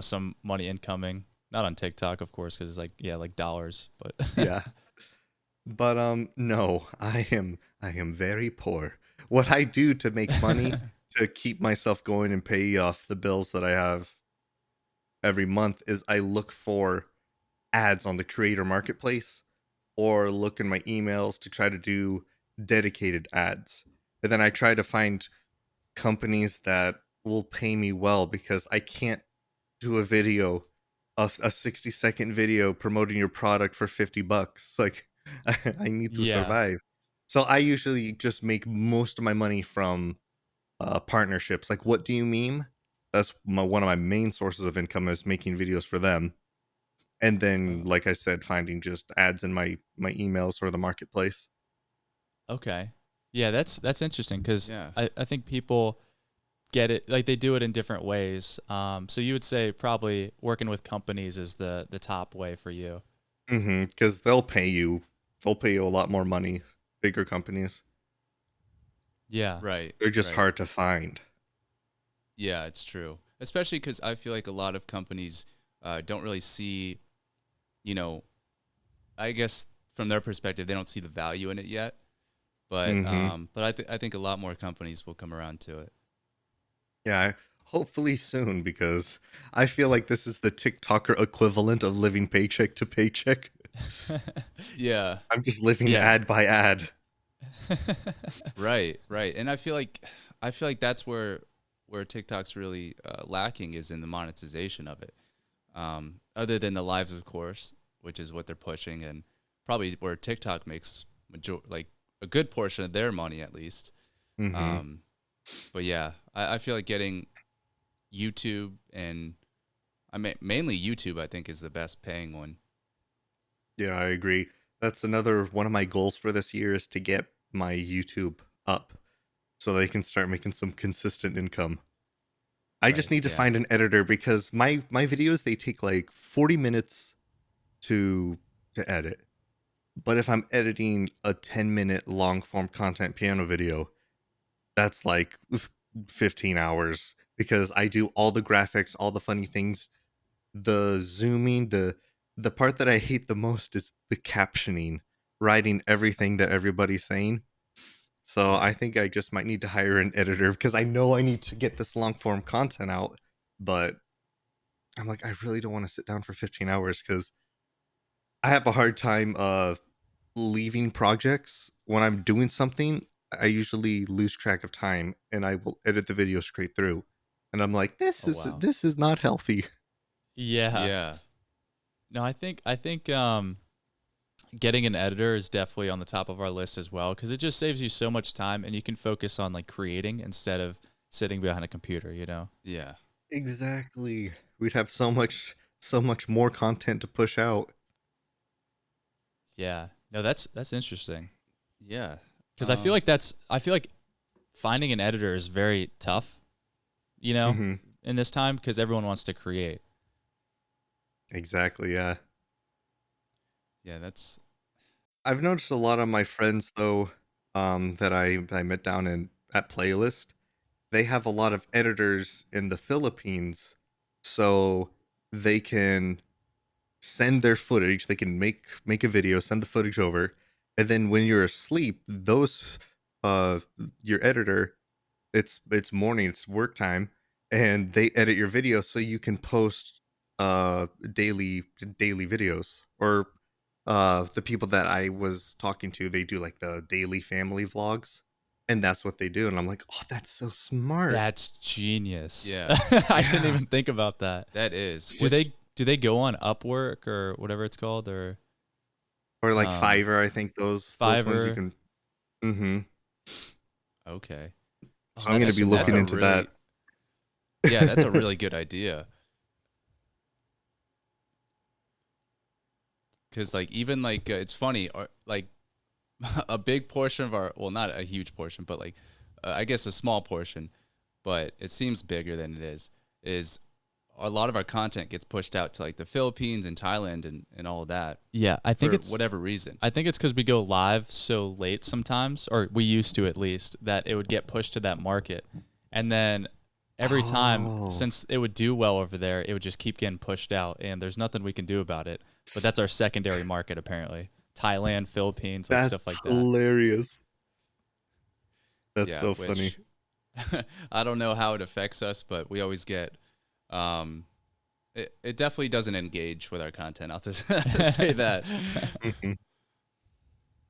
some money incoming, not on TikTok of course because it's like like dollars, but Yeah. But no, I am very poor. What I do to make money to keep myself going and pay off the bills that I have every month is I look for ads on the creator marketplace, or look in my emails to try to do dedicated ads. And then I try to find companies that will pay me well, because I can't do a video of a 60-second video promoting your product for $50. Like I need to yeah. survive. So I usually just make most of my money from partnerships. Like What Do You Meme? That's one of my main sources of income, is making videos for them. And then, Oh, like I said, finding just ads in my emails or the marketplace. okay. Yeah, that's interesting because yeah. I think people get it, like they do it in different ways. So you would say probably working with companies is the top way for you. Because they'll pay you a lot more money. Bigger companies, Yeah. Right. they're just Right. hard to find. Yeah, it's true. especially because I feel like a lot of companies don't really see, you know, I guess from their perspective, they don't see the value in it yet. But Mm-hmm. I think a lot more companies will come around to it. Yeah, hopefully soon, because I feel like this is the TikToker equivalent of living paycheck to paycheck. Yeah, I'm just living Yeah. ad by ad. right, right. And I feel like that's where TikTok's really lacking is in the monetization of it. Other than the lives, of course, which is what they're pushing, and probably where TikTok makes like a good portion of their money at least. Mm-hmm. But yeah, I feel like getting YouTube and I mean mainly YouTube I think is the best paying one. Yeah, I agree. That's another one of my goals for this year is to get my YouTube up so they can start making some consistent income. I just Right. need to Yeah. find an editor because my videos they take like 40 minutes to edit. But if I'm editing a 10-minute long form content piano video, that's like 15 hours because I do all the graphics, all the funny things, the zooming, the part that I hate the most is the captioning, writing everything that everybody's saying. So Yeah. I think I just might need to hire an editor because I know I need to get this long form content out, but I'm like I really don't want to sit down for 15 hours cuz I have a hard time leaving projects when I'm doing something. I usually lose track of time and I will edit the video straight through. And I'm like Oh wow. this is not healthy. Yeah. Yeah. No, I think getting an editor is definitely on the top of our list as well because it just saves you so much time and you can focus on like creating instead of sitting behind a computer, you know. Yeah. Exactly. We'd have so much more content to push out. Yeah. No, that's interesting Yeah. because I feel like finding an editor is very tough, you know, Mhm. in this time because everyone wants to create. Exactly, yeah. Yeah, that's I've noticed a lot of my friends though that I met down in at Playlist, they have a lot of editors in the Philippines so they can send their footage. They can make a video, send the footage over, and then when you're asleep, those uh your editor, it's morning, it's work time, and they edit your video so you can post uh daily videos. Or the people that I was talking to, they do like the daily family vlogs, and that's what they do. And I'm like, oh, that's so smart. That's genius. yeah. I didn't Yeah. even think about that. That is. Do Which they go on Upwork or whatever it's called or Or like um Fiverr, I think those ones you Fiverr? can. Mm-hmm. okay. Oh, So I'm that's gonna be That's looking a into that. really yeah, that's a really good idea. Cuz like even like it's funny or like a big portion of our well not a huge portion but like I guess a small portion but it seems bigger than it is a lot of our content gets pushed out to like the Philippines and Thailand and all of that Yeah, for whatever reason. I think it's because we go live so late sometimes, or we used to at least, that it would get pushed to that market. And then every time, Oh, since it would do well over there, it would just keep getting pushed out. And there's nothing we can do about it. But that's our secondary market, apparently. Thailand, Philippines, like that's stuff like that. hilarious. That's Yeah, so funny. which I don't know how it affects us, but we always get um it definitely doesn't engage with our content. I'll just say that. Mhm.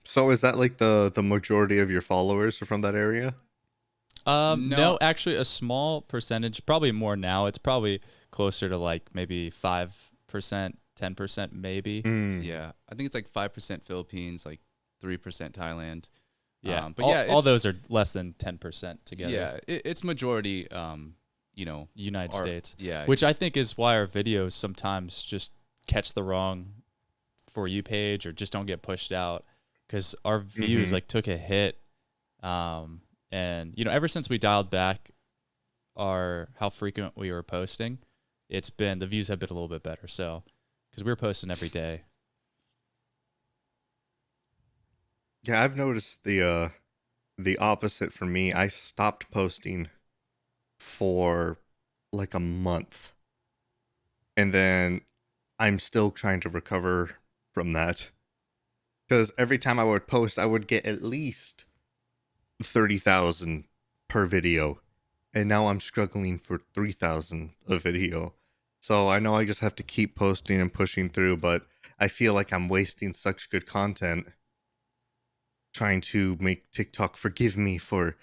So is that like the majority of your followers are from that area? No, No, actually, a small percentage, probably more now. It's probably closer to like maybe 5%, 10%, maybe. Mm. yeah, I think it's like 5% Philippines, like 3% Thailand. Yeah, But yeah, all it's those are less than 10% together. yeah, it's majority. You know, United our States, yeah, which I think is why our videos sometimes just catch the wrong For You page or just don't get pushed out because our views Mhm. like took a hit. And you know, ever since we dialed back our how frequent we were posting, it's been the views have been a little bit better. So because we were posting every day. Yeah, I've noticed the opposite for me. I stopped posting for like a month. And then I'm still trying to recover from that. Because every time I would post, I would get at least 30,000 per video. And now I'm struggling for 3,000 a video. So I know I just have to keep posting and pushing through, but I feel like I'm wasting such good content trying to make TikTok forgive me for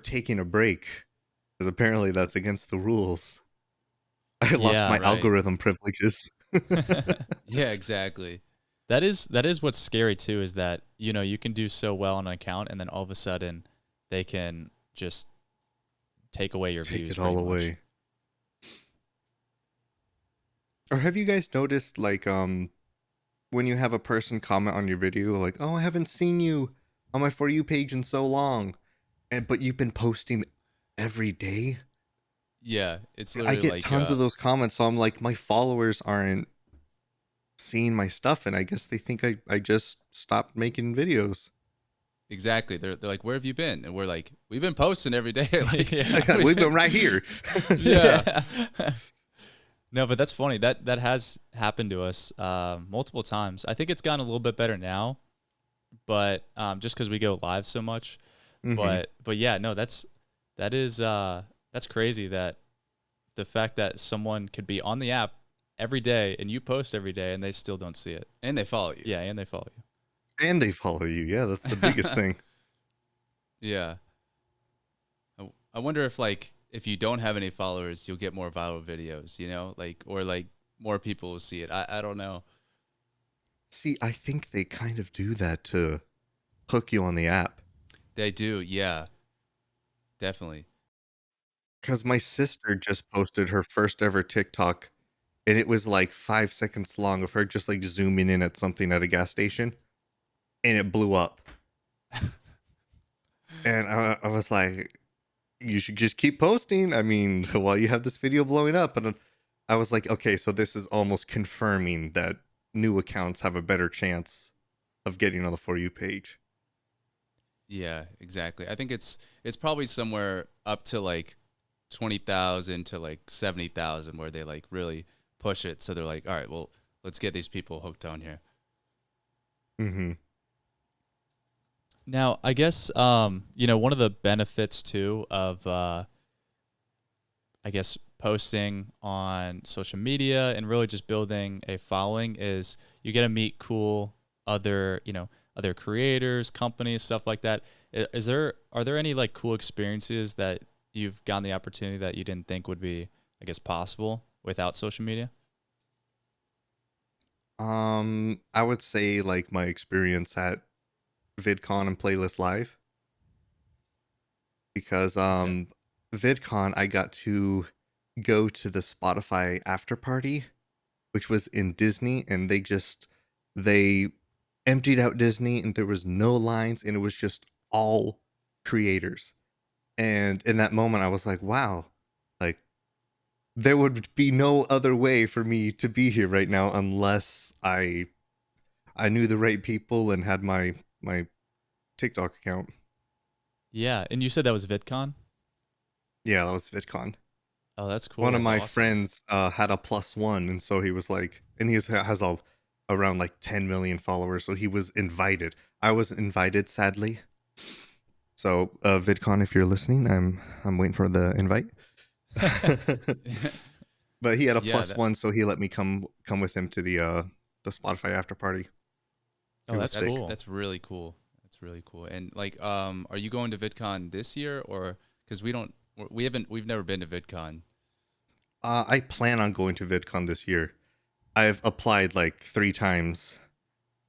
taking a break. Because apparently that's against the rules. I lost Yeah, my right. algorithm privileges. Yeah, exactly. That is what's scary too, is that, you know, you can do so well on an account and then all of a sudden they can just take away your Take views it all pretty much. away. Or have you guys noticed, like, when you have a person comment on your video, like, oh, I haven't seen you on my For You page in so long, but you've been posting every day? Yeah, it's I literally get like tons of those comments, so I'm like, my followers aren't seeing my stuff, and I guess they think I just stopped making videos. exactly. They're like, "Where have you been?" And we're like, "We've been posting every day." Like, Yeah. We've been right here. Yeah. No, but that's funny. That has happened to us multiple times. I think it's gotten a little bit better now, but just because we go live so much. Mhm. But yeah, no, that's crazy that the fact that someone could be on the app every day and you post every day and they still don't see it. and they follow you. Yeah, and they follow you. And they follow you. Yeah, that's the biggest thing. Yeah. I wonder if like if you don't have any followers, you'll get more viral videos, you know, like or like more people will see it. I don't know. See, I think they kind of do that to hook you on the app. They do, yeah, definitely. Because my sister just posted her first ever TikTok, and it was like 5 seconds long of her just like zooming in at something at a gas station, and it blew up. And I was like, you should just keep posting. I mean, while you have this video blowing up. And I was like, okay, so this is almost confirming that new accounts have a better chance of getting on the For You page. Yeah, exactly. I think it's probably somewhere up to like 20,000 to like 70,000 where they like really push it. So they're like, all right, well, let's get these people hooked on here. Mm-hmm. Now, I guess you know, one of the benefits too of I guess posting on social media and really just building a following is you get to meet cool other, you know, other creators, companies, stuff like that. Are there any like cool experiences that you've gotten the opportunity that you didn't think would be, I guess, possible without social media? I would say like my experience at VidCon and Playlist Live, because Okay. VidCon I got to go to the Spotify after party, which was in Disney, and they emptied out Disney and there was no lines and it was just all creators. And in that moment I was like, wow, like there would be no other way for me to be here right now unless I knew the right people and had my TikTok account. Yeah, and you said that was VidCon? Yeah, that was VidCon. Oh, that's cool. One of That's my awesome. friends had a +1, and so he was like, and has all around like 10 million followers, so he was invited. I wasn't invited, sadly. So, VidCon, if you're listening, I'm waiting for the invite. But he had a Yeah, +1, so he let me come with him to the Spotify after party. Oh, It was that's sick. cool. that's really cool. That's really cool. And like, are you going to VidCon this year or because we've never been to VidCon. I plan on going to VidCon this year. I've applied like 3 times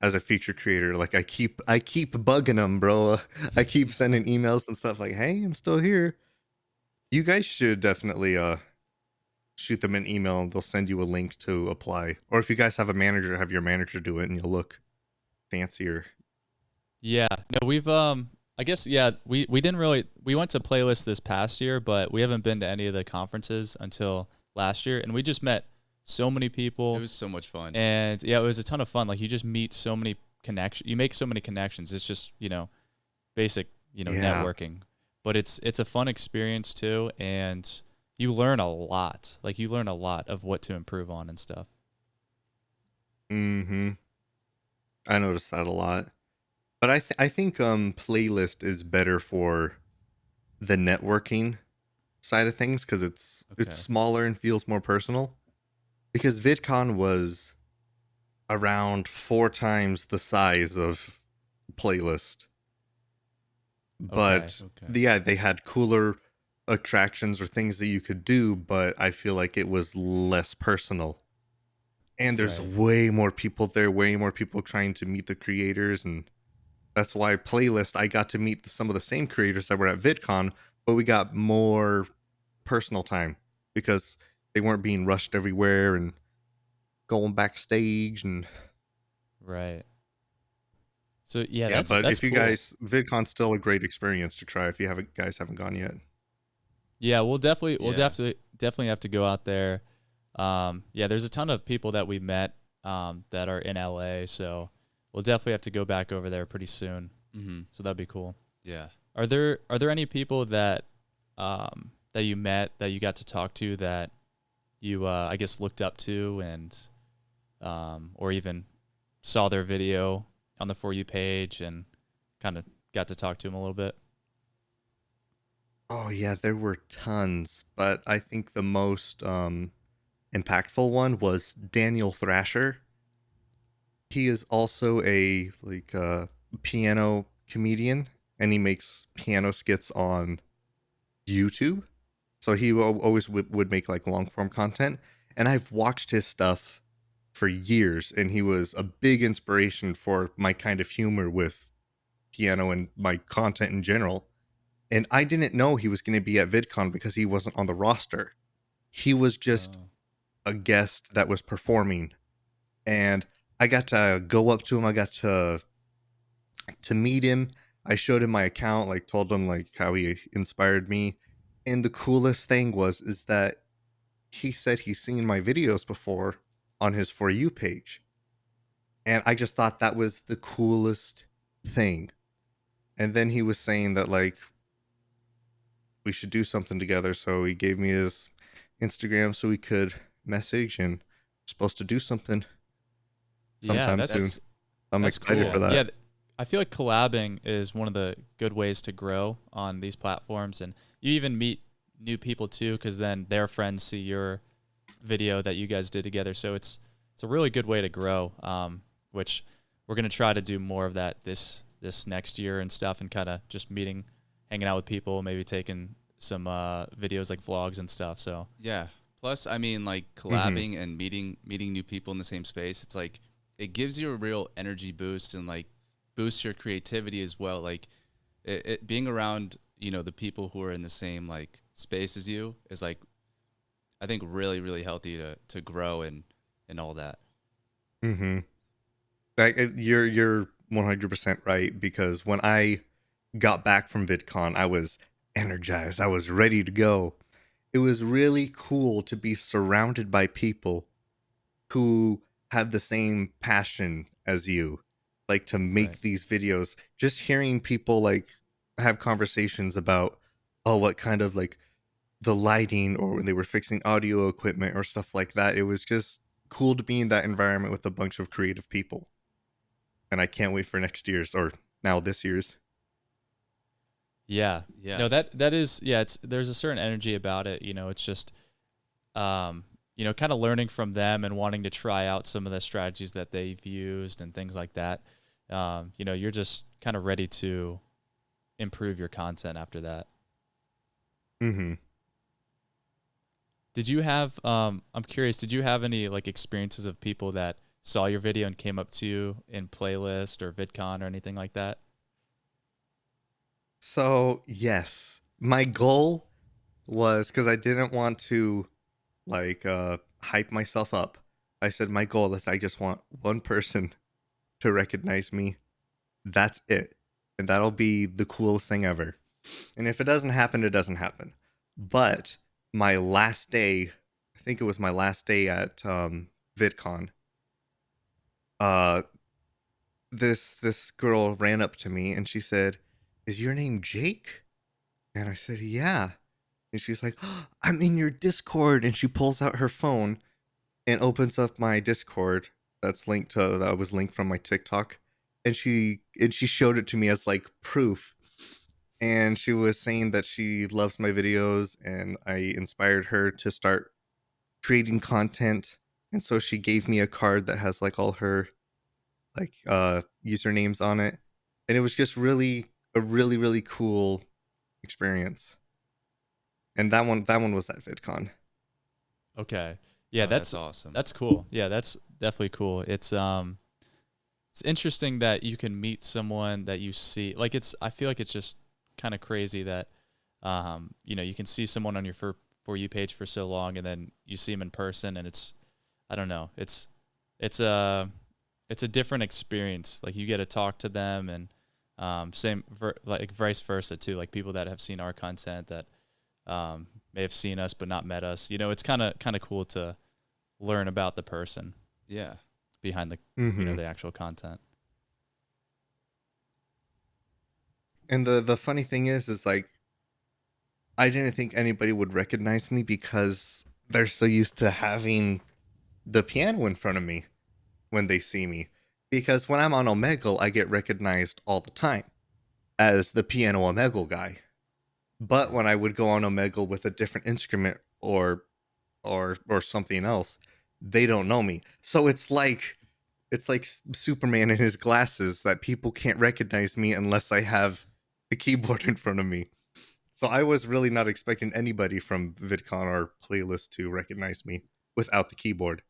as a feature creator. Like I keep bugging them, bro. I keep sending emails and stuff like, "Hey, I'm still here." You guys should definitely shoot them an email and they'll send you a link to apply. Or if you guys have a manager, have your manager do it and you'll look fancier. Yeah. No, we've I guess yeah, we didn't really we went to Playlist this past year, but we haven't been to any of the conferences until last year and we just met so many It people was so much fun. and yeah, it was a ton of fun. Like you just meet so many connections. You make so many connections. It's just, you know, basic, you know, Yeah. networking. But it's a fun experience too and you learn a lot. Like you learn a lot of what to improve on and stuff. Mm-hmm. I noticed that a lot. But I think playlist is better for the networking side of things because it's Okay. smaller and feels more personal. Because VidCon was around 4 times the size of playlist. Okay. But Okay. yeah, they had cooler attractions or things that you could do, but I feel like it was less personal. And there's Right. way more people there, way more people trying to meet the creators, and that's why playlist I got to meet some of the same creators that were at VidCon, but we got more personal time because they weren't being rushed everywhere and going backstage and Right. So yeah, yeah. But that's if you cool. guys, VidCon's still a great experience to try if you haven't haven't gone yet. Yeah, we'll Yeah. definitely have to go out there. Yeah, there's a ton of people that we met that are in LA, so we'll definitely have to go back over there pretty soon. Mm-hmm. So that'd be cool. Yeah. Are there any people that that you met that you got to talk to that you I guess looked up to and or even saw their video on the For You page and kind of got to talk to them a little bit? Oh yeah, there were tons, but I think the most impactful one was Daniel Thrasher. He is also a piano comedian, and he makes piano skits on YouTube. So he always would make like long form content, and I've watched his stuff for years, and he was a big inspiration for my kind of humor with piano and my content in general. And I didn't know he was going to be at VidCon because he wasn't on the roster. He was just Oh. a guest that was performing, and I got to go up to him. I got to meet him. I showed him my account, like told him like how he inspired me. And the coolest thing is that he said he's seen my videos before on his For You page. And I just thought that was the coolest thing. And then he was saying that like we should do something together. So he gave me his Instagram so we could message, and we're supposed to do something Yeah, sometime soon. I'm that's excited cool. for that. Yeah, I feel like collabing is one of the good ways to grow on these platforms, and you even meet new people too, because then their friends see your video that you guys did together. So it's a really good way to grow. Which we're gonna try to do more of that this next year and stuff, and kind of just hanging out with people, maybe taking some videos like vlogs and stuff. So Yeah. Plus, I mean, like collabing and meeting new people in the same space. It's like it gives you a real energy boost and like boosts your creativity as well. Like it being around, the people who are in the same like space as you is like I think really healthy to grow and all that. Mm-hmm. Like you're 100% right, because when I got back from VidCon, I was energized. I was ready to go. It was really cool to be surrounded by people who have the same passion as you, like to Right. make these videos. Just hearing people like have conversations about what kind of like the lighting or when they were fixing audio equipment or stuff like that. It was just cool to be in that environment with a bunch of creative people. And I can't wait for next year's, or now this year's. yeah, Yeah. no, that is yeah. It's there's a certain energy about it. It's just kind of learning from them and wanting to try out some of the strategies that they've used and things like that. You're just kind of ready to improve your content after that. Mm-hmm. Did you have I'm curious, did you have any like experiences of people that saw your video and came up to you in playlist or VidCon or anything like that? So yes, my goal was, because I didn't want to like hype myself up. I said my goal is I just want one person to recognize me. That's it. And that'll be the coolest thing ever. And if it doesn't happen, it doesn't happen. But my last day, I think it was my last day at VidCon, uh this girl ran up to me and she said, "Is your name Jake?" And I said, "Yeah." And she's like, "Oh, I'm in your Discord." And she pulls out her phone and opens up my Discord that was linked from my TikTok. And she showed it to me as like proof. And she was saying that she loves my videos and I inspired her to start creating content. And so she gave me a card that has like all her like usernames on it. And it was just really cool experience. And that one was at VidCon. Okay. Yeah, Oh, that's awesome. That's cool. Yeah, that's definitely cool. It's interesting that you can meet someone that you see. Like I feel like it's just kind of crazy that you can see someone on your for you page for so long and then you see them in person and I don't know. It's a different experience. Like you get to talk to them and like vice versa too. Like people that have seen our content that may have seen us but not met us. It's kind of cool to learn about the person Yeah. behind the Mm-hmm. the actual content. And the funny thing is like I didn't think anybody would recognize me because they're so used to having the piano in front of me when they see me. Because when I'm on Omegle, I get recognized all the time as the piano Omegle guy. But when I would go on Omegle with a different instrument or something else, they don't know me. So it's like Superman in his glasses that people can't recognize me unless I have the keyboard in front of me. So I was really not expecting anybody from VidCon or Playlist to recognize me without the keyboard.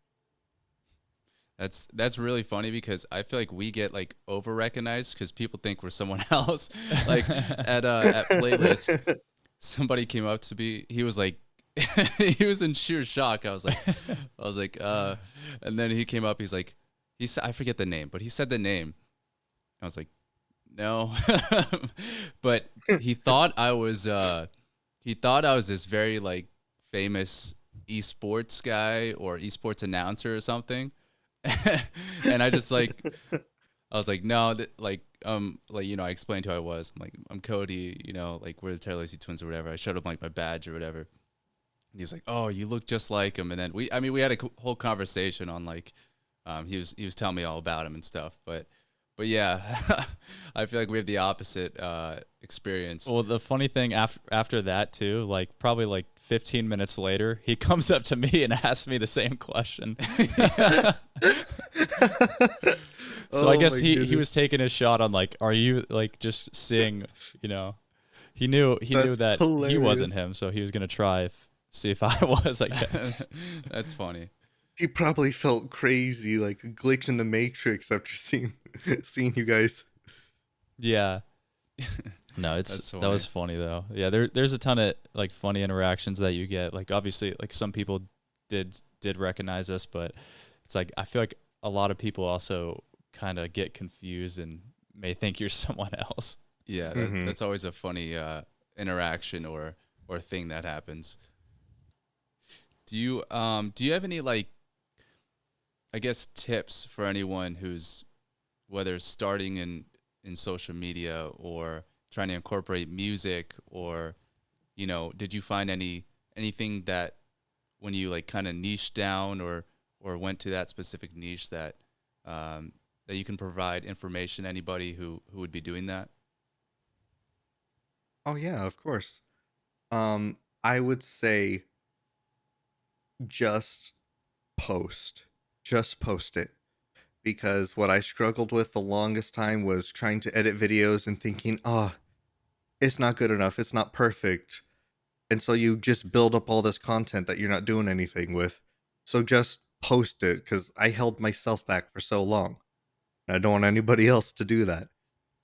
That's really funny because I feel like we get like over recognized because people think we're someone else. Like at Playlist, somebody came up to me. He was like, he was in sheer shock. I was like, and then he came up. He's like, he said, I forget the name, but he said the name. I was like, no, but he thought I was this very like famous esports guy or esports announcer or something. And I was like, no, I explained who I was. I'm like, I'm Cody, like we're the Tiralosi Twins or whatever. I showed him like my badge or whatever. And he was like, oh, you look just like him. And then we had a whole conversation on like, he was telling me all about him and stuff. But yeah, I feel like we have the opposite experience. Well, the funny thing after that too, like probably like 15 minutes later, he comes up to me and asks me the same question. So I guess he was taking his shot on like, are you like just seeing, he knew that he wasn't him, so he was gonna see if I was, I guess. That's funny. He probably felt crazy, like a glitch in the Matrix after seeing you guys. Yeah. No, that was funny though. Yeah, there's a ton of like funny interactions that you get. Like obviously, like some people did recognize us, but it's like I feel like a lot of people also kind of get confused and may think you're someone else. Yeah, that's always a funny interaction or thing that happens. Do you have any like, I guess, tips for anyone who's whether starting in social media or trying to incorporate music, or did you find anything that when you like kind of niched down or went to that specific niche that that you can provide information to anybody who would be doing that? Oh yeah, of course. I would say just post. Just post it. Because what I struggled with the longest time was trying to edit videos and thinking, oh, it's not good enough. It's not perfect. And so you just build up all this content that you're not doing anything with. So just post it, because I held myself back for so long. And I don't want anybody else to do that.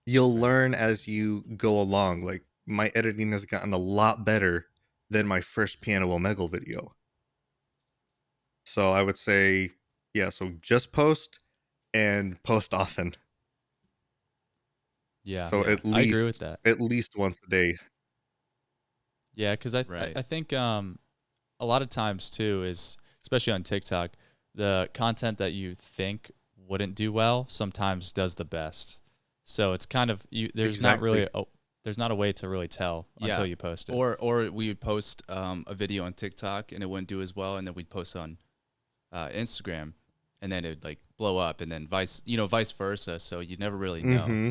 You'll learn as you go along. Like, my editing has gotten a lot better than my first Piano Omegle video. So I would say, yeah, so just post and post often. Yeah. So I agree with that. At least once a day. Yeah, because I think a lot of times too is, especially on TikTok, the content that you think wouldn't do well sometimes does the best. So it's kind of there's Exactly. there's not a way to really tell until you post it. Or we would post a video on TikTok and it wouldn't do as well, and then we'd post on Instagram, and then it'd like blow up, and then vice versa. So you never really know. Mm-hmm.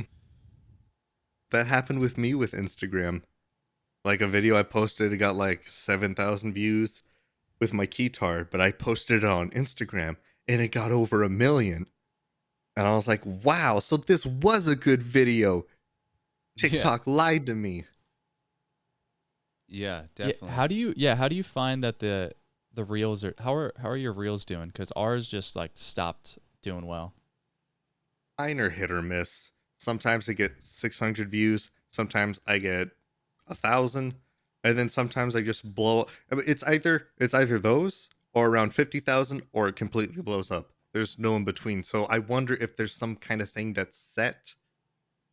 That happened with me with Instagram. Like a video I posted, it got like 7,000 views with my keytar, but I posted it on Instagram and it got over 1 million. And I was like, wow, so this was a good video. TikTok lied to me. Yeah, definitely. How do you find that the reels how are your reels doing? Because ours just like stopped doing well. Mine are hit or miss. Sometimes I get 600 views. Sometimes I get 1,000, and then sometimes I just blow. It's either those or around 50,000, or it completely blows up. There's no in between. So I wonder if there's some kind of thing that's set.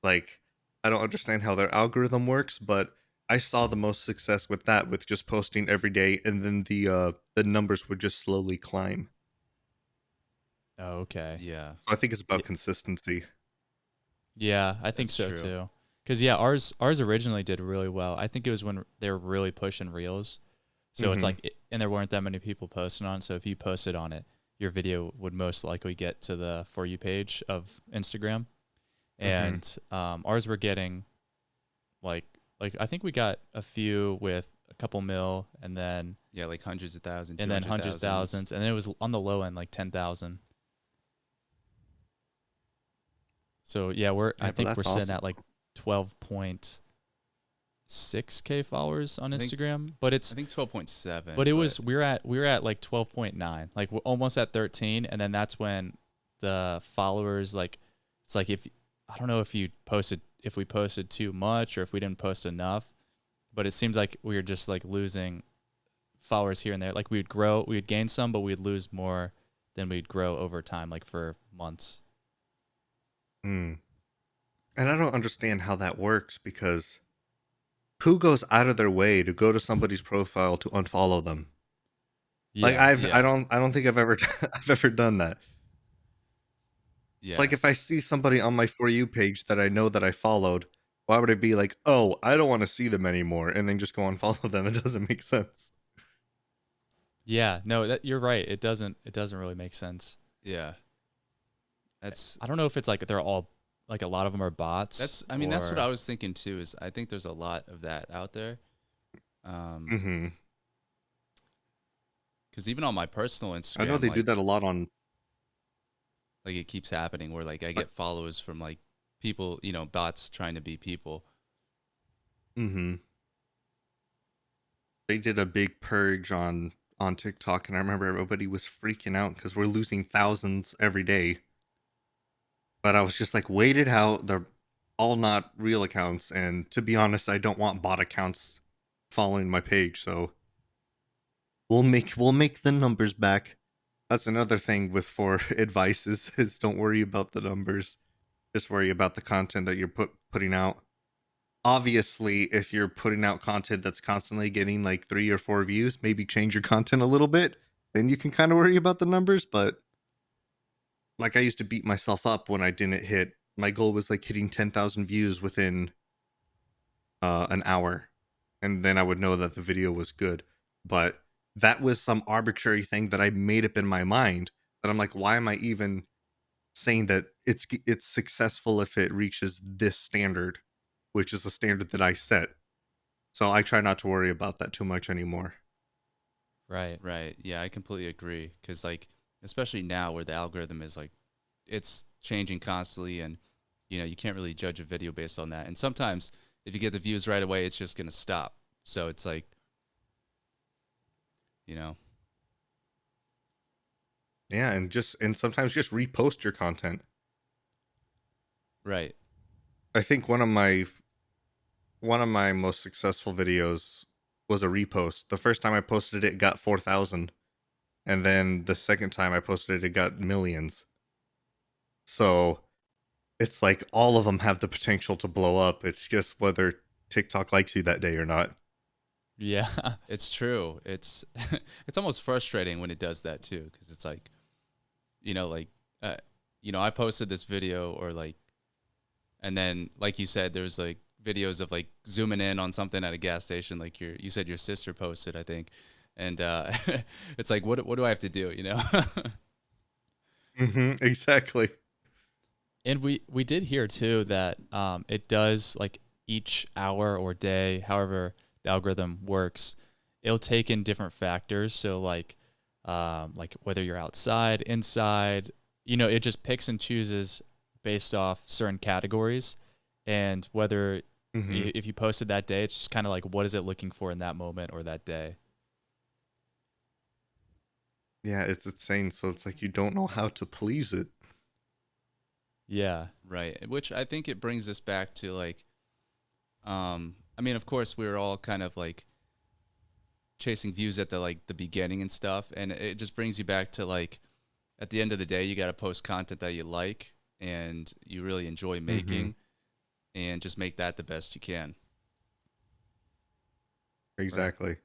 Like, I don't understand how their algorithm works, but I saw the most success with that, with just posting every day, and then the numbers would just slowly climb. Oh, okay. Yeah. So I think it's about consistency. Yeah, I think That's so true. too. Because ours originally did really well. I think it was when they were really pushing reels. So it's like, and there weren't that many people posting on it. So if you posted on it, your video would most likely get to the For You page of Instagram. And ours were getting like I think we got a few with a couple mil, and then like hundreds of thousands, and then hundreds of thousands, and then it was on the low end like 10,000. So I think we're sitting at like 12.6K followers on Instagram, but it's I think 12.7. But we were at like 12.9, like we're almost at 13, and then that's when the followers, like, it's like, if I don't know if we posted too much or if we didn't post enough, but it seems like we were just like losing followers here and there. Like we'd gain some, but we'd lose more than we'd grow over time, like for months. And I don't understand how that works, because who goes out of their way to go to somebody's profile to unfollow them? Like I don't think I've ever done that. Yeah. It's like, if I see somebody on my For You page that I know that I followed, why would I be like, oh, I don't want to see them anymore, and then just go unfollow them? It doesn't make sense. Yeah, no, you're right. It doesn't really make sense. Yeah. I don't know if it's like they're all, like, a lot of them are bots. That's what I was thinking too, is I think there's a lot of that out there. Because even on my personal Instagram, I know they do that a lot on. Like, it keeps happening where like I get followers from like people, bots trying to be people. They did a big purge on TikTok, and I remember everybody was freaking out because we're losing thousands every day. But I was just like, wait it out. They're all not real accounts, and to be honest, I don't want bot accounts following my page. So we'll make the numbers back. That's another thing with For advice is don't worry about the numbers. Just worry about the content that you're putting out. Obviously, if you're putting out content that's constantly getting like 3 or 4 views, maybe change your content a little bit. Then you can kind of worry about the numbers. But like, I used to beat myself up when I didn't hit. My goal was like hitting 10,000 views within an hour, and then I would know that the video was good. But that was some arbitrary thing that I made up in my mind, that I'm like, why am I even saying that it's successful if it reaches this standard, which is a standard that I set? So I try not to worry about that too much anymore. Right. Yeah, I completely agree. Because like, especially now where the algorithm is like, it's changing constantly, and you can't really judge a video based on that. And sometimes if you get the views right away, it's just gonna stop. So it's like, Yeah, and sometimes just repost your content. Right. I think one of my most successful videos was a repost. The first time I posted it got 4,000, and then the second time I posted it got millions. So it's like all of them have the potential to blow up. It's just whether TikTok likes you that day or not. Yeah. It's true. It's almost frustrating when it does that too, because it's like, I posted this video, or like, and then like you said, there's like videos of like zooming in on something at a gas station, like you said your sister posted, I think, and it's like what do I have to do, you know? Exactly. And we did hear too that it does like each hour or day, however the algorithm works, it'll take in different factors. So like whether you're outside, inside, it just picks and chooses based off certain categories, and whether Hmm. if you posted that day, it's just kind of like what is it looking for in that moment or that day. Yeah, it's insane. So it's like you don't know how to please it. Yeah. Right. Which I think it brings us back to like, I mean, of course, we were all kind of like chasing views at the beginning and stuff, and it just brings you back to like, at the end of the day, you got to post content that you like and you really enjoy Hmm. making, and just make that the best you can. Right. Exactly.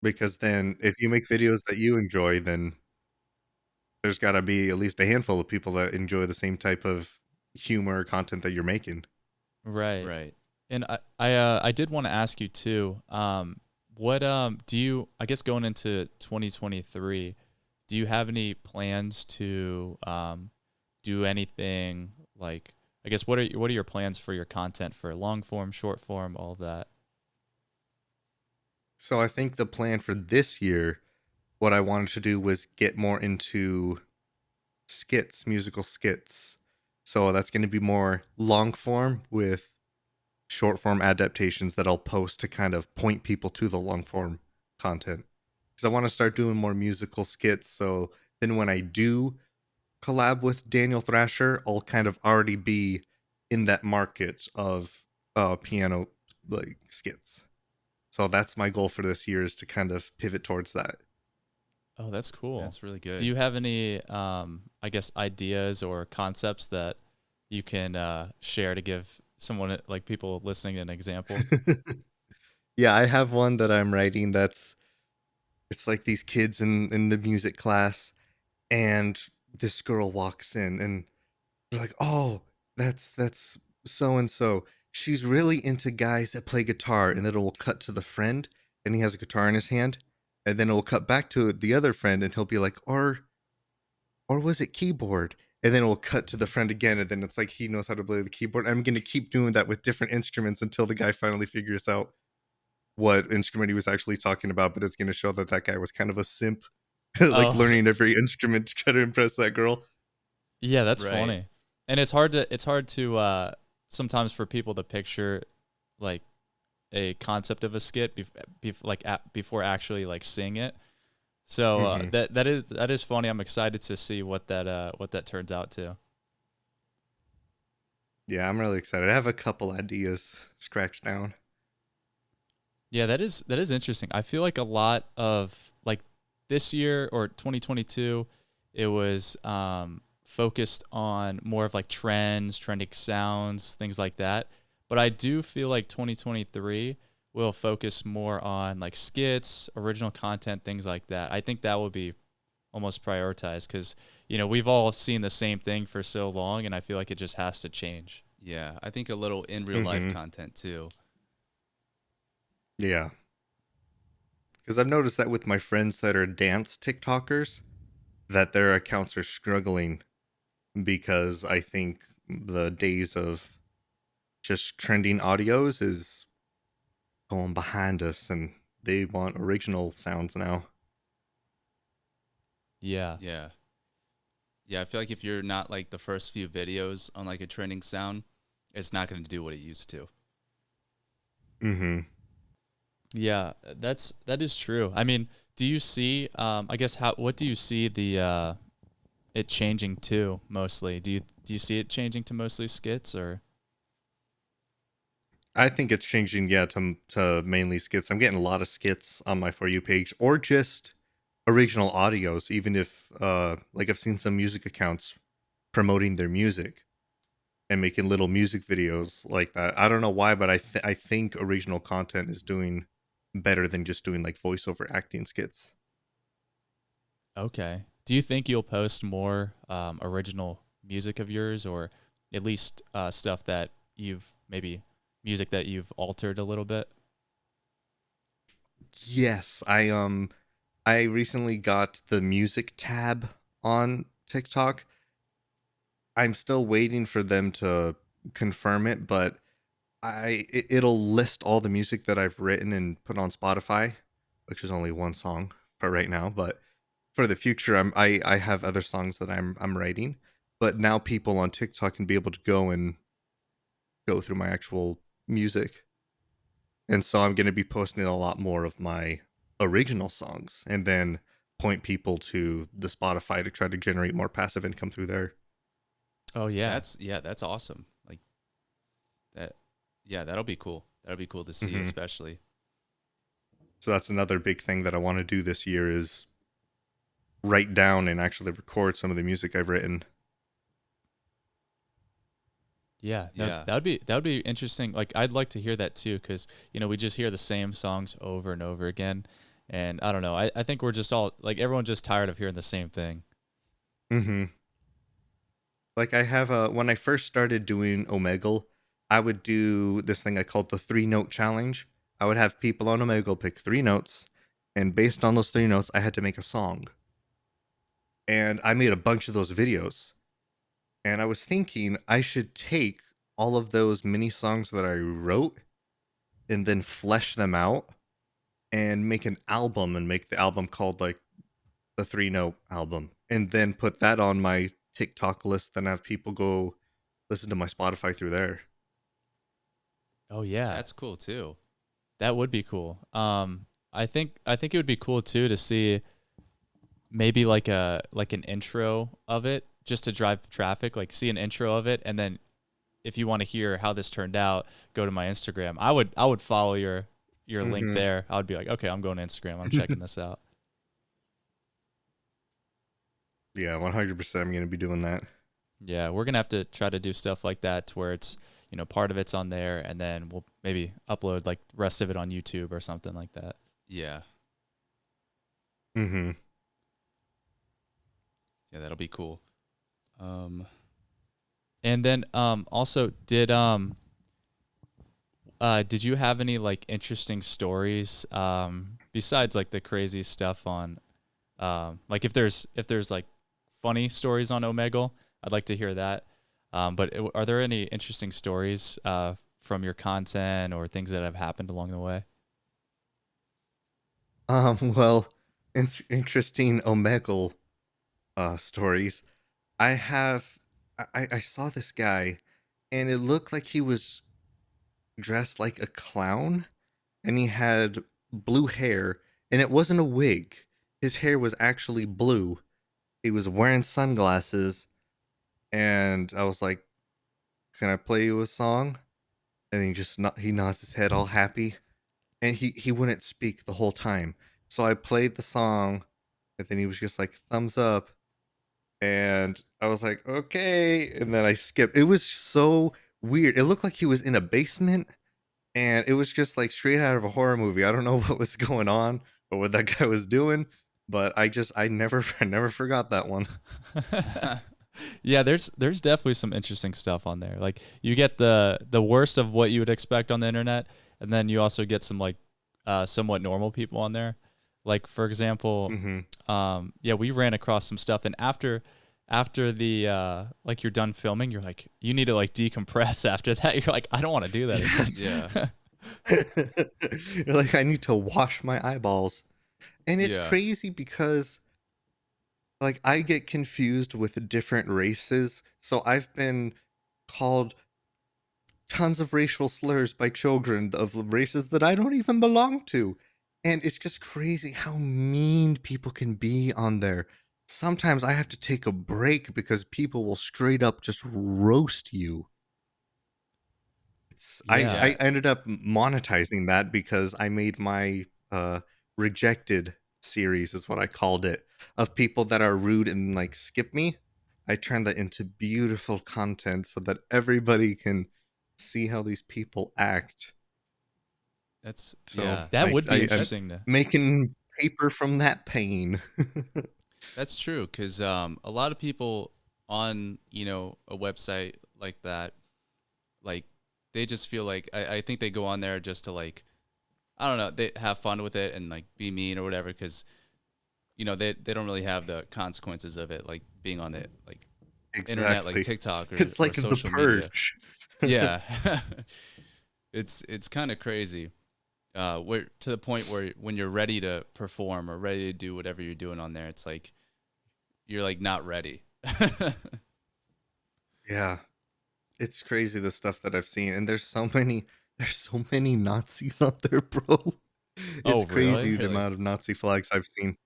Because then if you make videos that you enjoy, then there's got to be at least a handful of people that enjoy the same type of humor content that you're making. Right. Right. And I did want to ask you too. What do you, I guess going into 2023, do you have any plans to do anything like, I guess what are your plans for your content for long form, short form, all of that? So I think the plan for this year, what I wanted to do was get more into skits, musical skits. So that's going to be more long form with short form adaptations that I'll post to kind of point people to the long form content. Because I want to start doing more musical skits. So then when I do collab with Daniel Thrasher, I'll kind of already be in that market of piano like skits. So that's my goal for this year is to kind of pivot towards that. Oh, that's cool. That's really Do good. you have any I guess ideas or concepts that you can share to give someone like people listening an example? Yeah, I have one that I'm writing that's it's like these kids in the music class and this girl walks in and they're like, "Oh, that's so and so. She's really into guys that play guitar." And then it will cut to the friend, and he has a guitar in his hand, and then it will cut back to the other friend, and he'll be like, or was it keyboard?" And then it will cut to the friend again, and then it's like he knows how to play the keyboard. I'm gonna keep doing that with different instruments until the guy finally figures out what instrument he was actually talking about. But it's gonna show that that guy was kind of a simp, like Oh, learning every instrument to try to impress that girl. yeah, that's Right. funny. And it's hard to sometimes for people to picture like a concept of a skit before actually like seeing it. So Hmm. that is funny. I'm excited to see what that turns out to. Yeah, I'm really excited. I have a couple ideas scratched down. Yeah, that is interesting. I feel like a lot of like this year or 2022, it was focused on more of like trends, trending sounds, things like that. But I do feel like 2023 will focus more on like skits, original content, things like that. I think that will be almost prioritized because we've all seen the same thing for so long, and I feel like it just has to change. Yeah. I think a little in real life Hmm. content too. Yeah, because I've noticed that with my friends that are dance TikTokers, that their accounts are struggling because I think the days of just trending audios is going behind us, and they want original sounds now. Yeah. Yeah. Yeah. I feel like if you're not like the first few videos on like a trending sound, it's not going to do what it used to. Hmm. Yeah, that is true. I mean, do you see I guess how what do you see the it changing to mostly? Do you see it changing to mostly skits or I think it's changing, yeah, to mainly skits. I'm getting a lot of skits on my For You page, or just original audios, even if like I've seen some music accounts promoting their music and making little music videos like that. I don't know why, but I think original content is doing better than just doing like voiceover acting skits. okay. Do you think you'll post more original music of yours or at least stuff that you've maybe music that you've altered a little bit? Yes, I recently got the music tab on TikTok. I'm still waiting for them to confirm it, but it'll list all the music that I've written and put on Spotify, which is only one song for right now, but for the future I have other songs that I'm writing. But now people on TikTok can be able to go and go through my actual music. And so I'm going to be posting a lot more of my original songs and then point people to the Spotify to try to generate more passive income through there. Oh yeah. That's awesome. Like that. Yeah, that'll be cool. That'll be cool to see, Mhm. especially. So that's another big thing that I want to do this year is write down and actually record some of the music I've written. Yeah, no, Yeah. that would be interesting. Like I'd like to hear that too, because we just hear the same songs over and over again, and I don't know. I think we're just all like everyone's just tired of hearing the same thing. Mm-hmm. Like I have when I first started doing Omegle, I would do this thing I called the 3-note challenge. I would have people on Omegle pick 3 notes, and based on those 3 notes, I had to make a song. And I made a bunch of those videos. And I was thinking I should take all of those mini songs that I wrote and then flesh them out and make an album and make the album called like the 3 note album. And then put that on my TikTok list and have people go listen to my Spotify through there. Oh yeah, That's cool too. that would be cool. I think it would be cool too to see maybe like an intro of it just to drive traffic. Like see an intro of it, and then if you want to hear how this turned out, go to my Instagram. I would follow your link Mhm. there. I would be like, okay, I'm going to Instagram. I'm checking this out. Yeah, 100% I'm going to be doing that. Yeah, we're gonna have to try to do stuff like that to where it's part of it's on there, and then we'll maybe upload like the rest of it on YouTube or something like that. Yeah. Mm-hmm. Yeah, that'll be cool. And then also did you have any like interesting stories besides like the crazy stuff on like if there's like funny stories on Omegle, I'd like to hear that. But are there any interesting stories from your content or things that have happened along the way? Well, interesting Omegle stories. I have, I saw this guy and it looked like he was dressed like a clown and he had blue hair and it wasn't a wig. His hair was actually blue. He was wearing sunglasses and I was like, "Can I play you a song?" And he nods his head all happy and he wouldn't speak the whole time. So I played the song and then he was just like thumbs up and I was like, "Okay." And then I skipped. It was so weird. It looked like he was in a basement and it was just like straight out of a horror movie. I don't know what was going on or what that guy was doing, but I never I never forgot that one. Yeah, there's definitely some interesting stuff on there. Like you get the worst of what you would expect on the internet, and then you also get some like somewhat normal people on there. Like for example, Mhm. yeah, we ran across some stuff, and after the like you're done filming, you're like you need to like decompress after that. You're like I don't want to do that again. Yes. Yeah. You're like, I need to wash my eyeballs. And it's Yeah. crazy because like I get confused with different races. So I've been called tons of racial slurs by children of races that I don't even belong to. And it's just crazy how mean people can be on there. Sometimes I have to take a break because people will straight up just roast you. Yeah. I ended up monetizing that because I made my rejected series is what I called it of people that are rude and like skip me. I turned that into beautiful content so that everybody can see how these people act. That's So yeah. That would be I'm That's interesting to. making paper from that pain. that's true because a lot of people on a website like that, like they just feel like I think they go on there just to like, I don't know, they have fun with it and like be mean or whatever, because they don't really have the consequences of it, like being on it, like internet, like Exactly. TikTok It's or like the social media. purge. Yeah. It's kind of crazy. Where to the point where when you're ready to perform or ready to do whatever you're doing on there, it's like you're like not ready. Yeah. It's crazy the stuff that I've seen. And there's so many Nazis out there, bro. It's Oh, crazy really? the Really? amount of Nazi flags I've seen.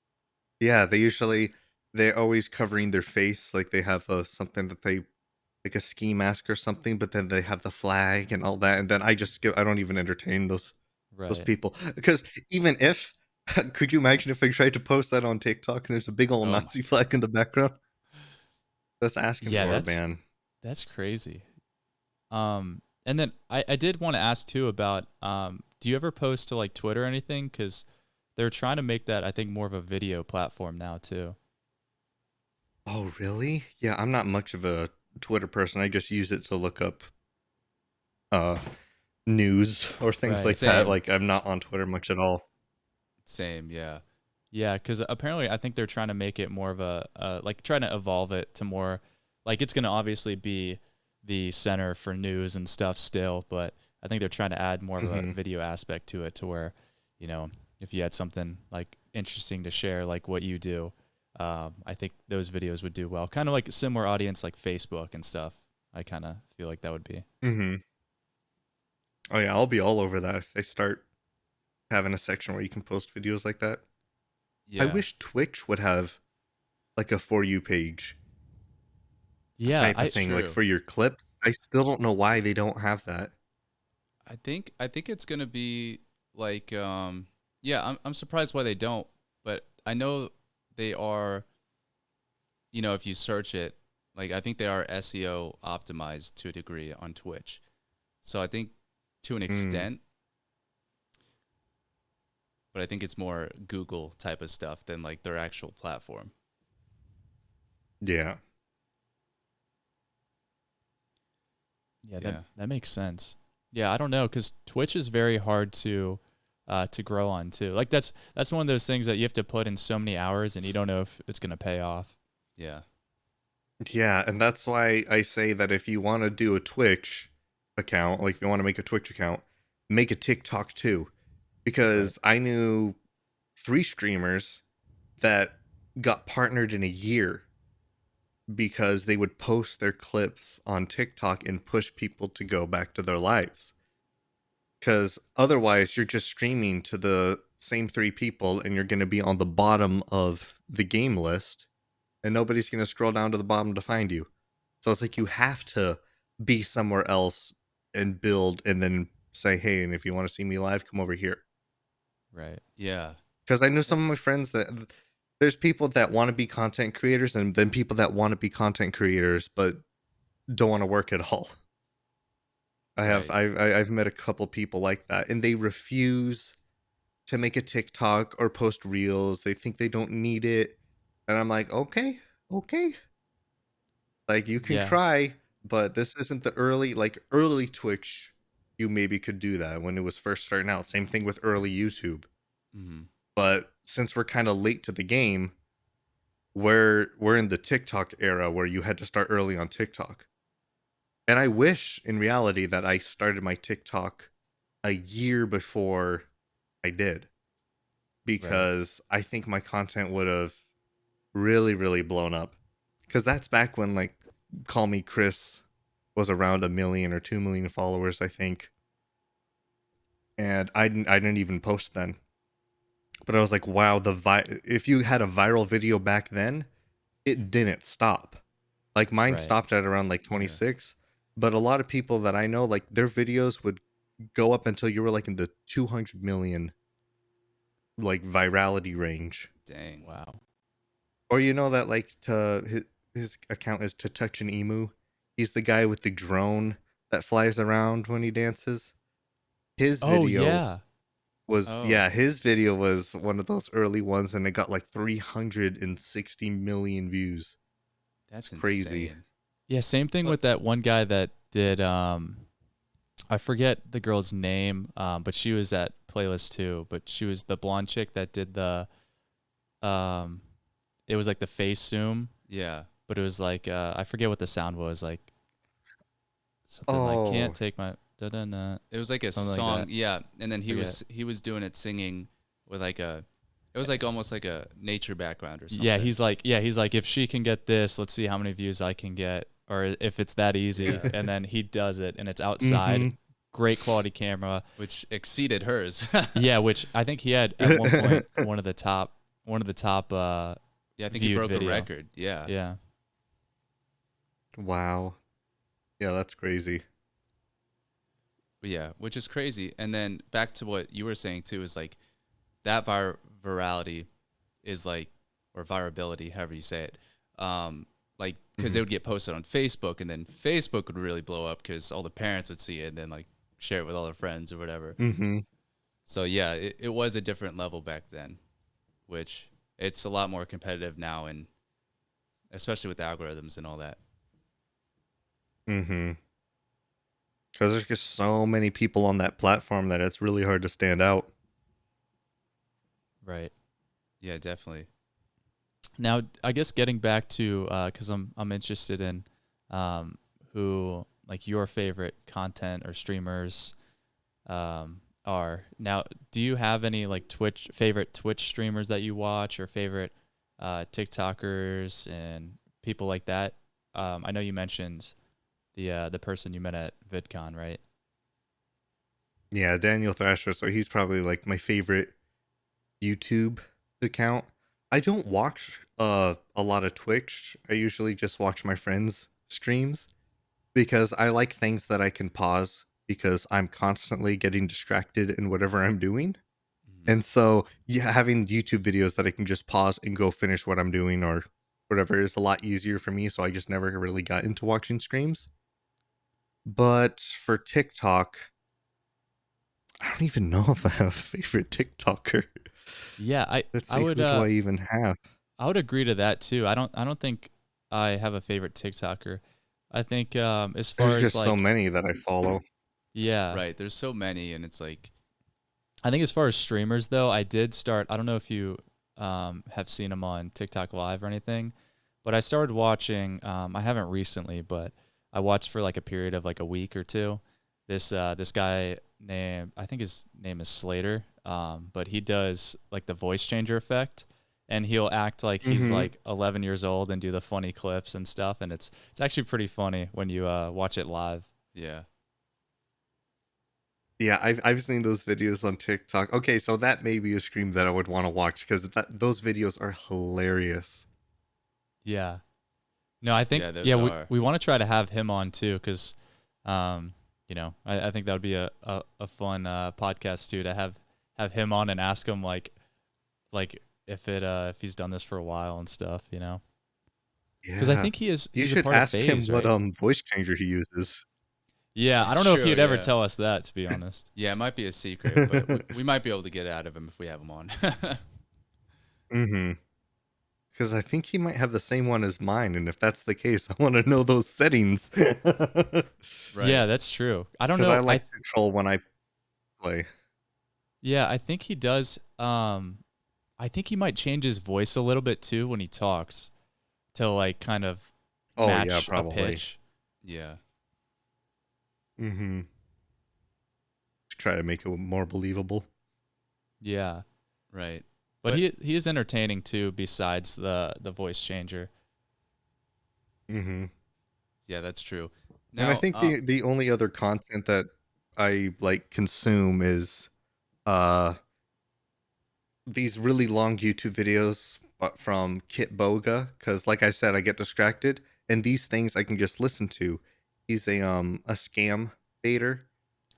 Yeah, they're always covering their face, like they have something that they like a ski mask or something, but then they have the flag and all that, and then I don't even entertain those Right. people because even if could you imagine if I tried to post that on TikTok and there's a big old Oh Nazi my. flag in the background? That's asking Yeah, for a ban. that's crazy. And then I did want to ask too about do you ever post to like Twitter or anything? Because they're trying to make that I think more of a video platform now too. Oh, really? Yeah, I'm not much of a Twitter person. I just use it to look up uh news or things Right. like that. Same. Like I'm not on Twitter much at all. Same. Yeah. Yeah, because apparently I think they're trying to make it more of a like trying to evolve it to more like it's going to obviously be the center for news and stuff still, but I think they're trying to add more of a Hmm. video aspect to it to where, if you had something like interesting to share, like what you do, I think those videos would do well. Kind of like a similar audience like Facebook and stuff. I kind of feel like that would be. Hmm. Oh yeah, I'll be all over that if they start having a section where you can post videos like that. I Yeah. wish Twitch would have like a for you page Yeah, type of I That's thing, like true. for your clips. I still don't know why they don't have that. I think it's gonna be like yeah, I'm surprised why they don't, but I know they are, if you search it, like I think they are SEO optimized to a degree on Twitch. So I think to an Mm, extent, but I think it's more Google type of stuff than like their actual platform. yeah. Yeah, that Yeah. that makes sense. Yeah, I don't know because Twitch is very hard to grow on too. Like that's one of those things that you have to put in so many hours, and you don't know if it's gonna pay off. Yeah. Yeah, and that's why I say that if you want to do a Twitch account, like if you want to make a Twitch account, make a TikTok too. Right. Because I knew 3 streamers that got partnered in a year because they would post their clips on TikTok and push people to go back to their lives. Because otherwise, you're just streaming to the same 3 people and you're going to be on the bottom of the game list and nobody's going to scroll down to the bottom to find you. So it's like you have to be somewhere else and build and then say, hey, and if you want to see me live, come over here. Right. Yeah. Because I know some of my That's friends that there's people that want to be content creators and then people that want to be content creators but don't want to work at all. right. I've met a couple people like that and they refuse to make a TikTok or post reels. They think they don't need it. And I'm like, okay, okay. Like you can Yeah. try, but this isn't the early Twitch. You maybe could do that when it was first starting out. Same thing with early YouTube. Mhm. But since we're kind of late to the game, we're in the TikTok era where you had to start early on TikTok. And I wish in reality that I started my TikTok a year before I did Right. because I think my content would have really really blown up. Cuz that's back when like Call Me Chris was around 1 million or 2 million followers I think. And I didn't even post then. But I was like, wow, if you had a viral video back then, it didn't stop. Like mine Right. stopped at around like Yeah. 26, but a lot of people that I know, like their videos would go up until you were like in the 200 million like virality range. Dang. Wow. Or you know that like to his account is to touch an emu. He's the guy with the drone that flies around when he dances. His Oh video yeah. Oh, his video was one of those early ones and it got like 360 million views. It's that's crazy. insane. Yeah, same thing with that one guy that did I forget the girl's name, but she was at playlist too, but she was the blonde chick that did the um it was like the face zoom, Yeah. but it was like I forget what the sound was, like something like Oh, can't take my da da da, It was like a something like song, that. yeah, and then he Forget. was doing it singing with like a, it was like almost like a nature background or something. Yeah, he's like if she can get this, let's see how many views I can get, or if it's that easy. Yeah. And then he does it, and it's outside, mhm. great quality camera. Which exceeded hers. Yeah, which I think he had at one point one of the top Yeah, I think he viewed broke video. a record. Yeah. Yeah. Wow. Yeah, that's crazy. But yeah, which is crazy. And then back to what you were saying too, is like that virality is like, or virability, however you say it. Like, because Mhm. it would get posted on Facebook, and then Facebook would really blow up because all the parents would see it and then like share it with all their friends or whatever. Mhm. So yeah, it was a different level back then, which it's a lot more competitive now, and especially with the algorithms and all that. Mhm. Because there's just so many people on that platform that it's really hard to stand out. Right. Yeah, definitely. Now, I guess getting back to because I'm interested in who like your favorite content or streamers are. Now, do you have any like favorite Twitch streamers that you watch, or favorite TikTokers and people like that? I know you mentioned the person you met at VidCon, right? Yeah, Daniel Thrasher. So he's probably like my favorite YouTube account. I don't watch a lot of Twitch. I usually just watch my friends' streams because I like things that I can pause because I'm constantly getting distracted in whatever I'm doing. Mhm. And so, yeah, having YouTube videos that I can just pause and go finish what I'm doing or whatever is a lot easier for me. So I just never really got into watching streams. But for TikTok, I don't even know if I have a favorite TikToker. Yeah, Let's I see, would who do I even have? I would agree to that too. I don't think I have a favorite TikToker. I think as far There's as just so like many that I follow. yeah, Right. There's so many, and it's like, I think as far as streamers though, I did start. I don't know if you have seen them on TikTok Live or anything, but I started watching. I haven't recently, but I watched for like a period of like a week or two. This guy named, I think his name is Slater, but he does like the voice changer effect, and he'll act like he's Mm-hmm. like 11 years old and do the funny clips and stuff, and it's actually pretty funny when you watch it live. yeah. Yeah, I've seen those videos on TikTok. Okay, so that may be a stream that I would want to watch because those videos are hilarious. Yeah. No, I think Yeah, those yeah are. we want to try to have him on too, because you know, I think that would be a fun podcast too, to have him on and ask him like if he's done this for a while and stuff, you know, because I Yeah, think you he's a should part of ask him Phase, what right? voice changer he uses. Yeah, I It's don't know if true, he'd ever yeah. tell us that, to be honest. Yeah, it might be a secret, but we might be able to get it out of him if we have him on. Mm-hmm. Because I think he might have the same one as mine, and if that's the case, I want to know those settings. Because Right. Yeah, that's true. I don't I know. like to control when I play. Yeah, I think he does. I think he might change his voice a little bit too when he talks to like kind of Oh yeah, match a probably. pitch. Yeah. Mm-hmm. Try to make it more believable. Yeah. Right. But But- he is entertaining too, besides the voice changer. Mm-hmm. Yeah, that's true. And I think the only other content that I like consume is uh these really long YouTube videos but from Kit Boga, because like I said, I get distracted, and these things I can just listen to. He's a scam baiter.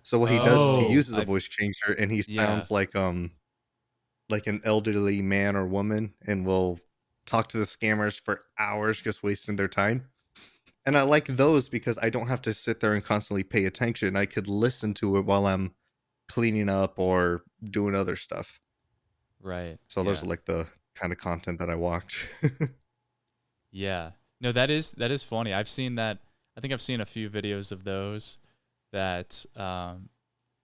So what he does is he Oh, uses a I've- voice changer and he Yeah. sounds like an elderly man or woman and will talk to the scammers for hours just wasting their time. And I like those because I don't have to sit there and constantly pay attention. I could listen to it while I'm cleaning up or doing other stuff. right. So those Yeah. are like the kind of content that I watch. Yeah. No, that is funny. I've seen that. I think I've seen a few videos of those that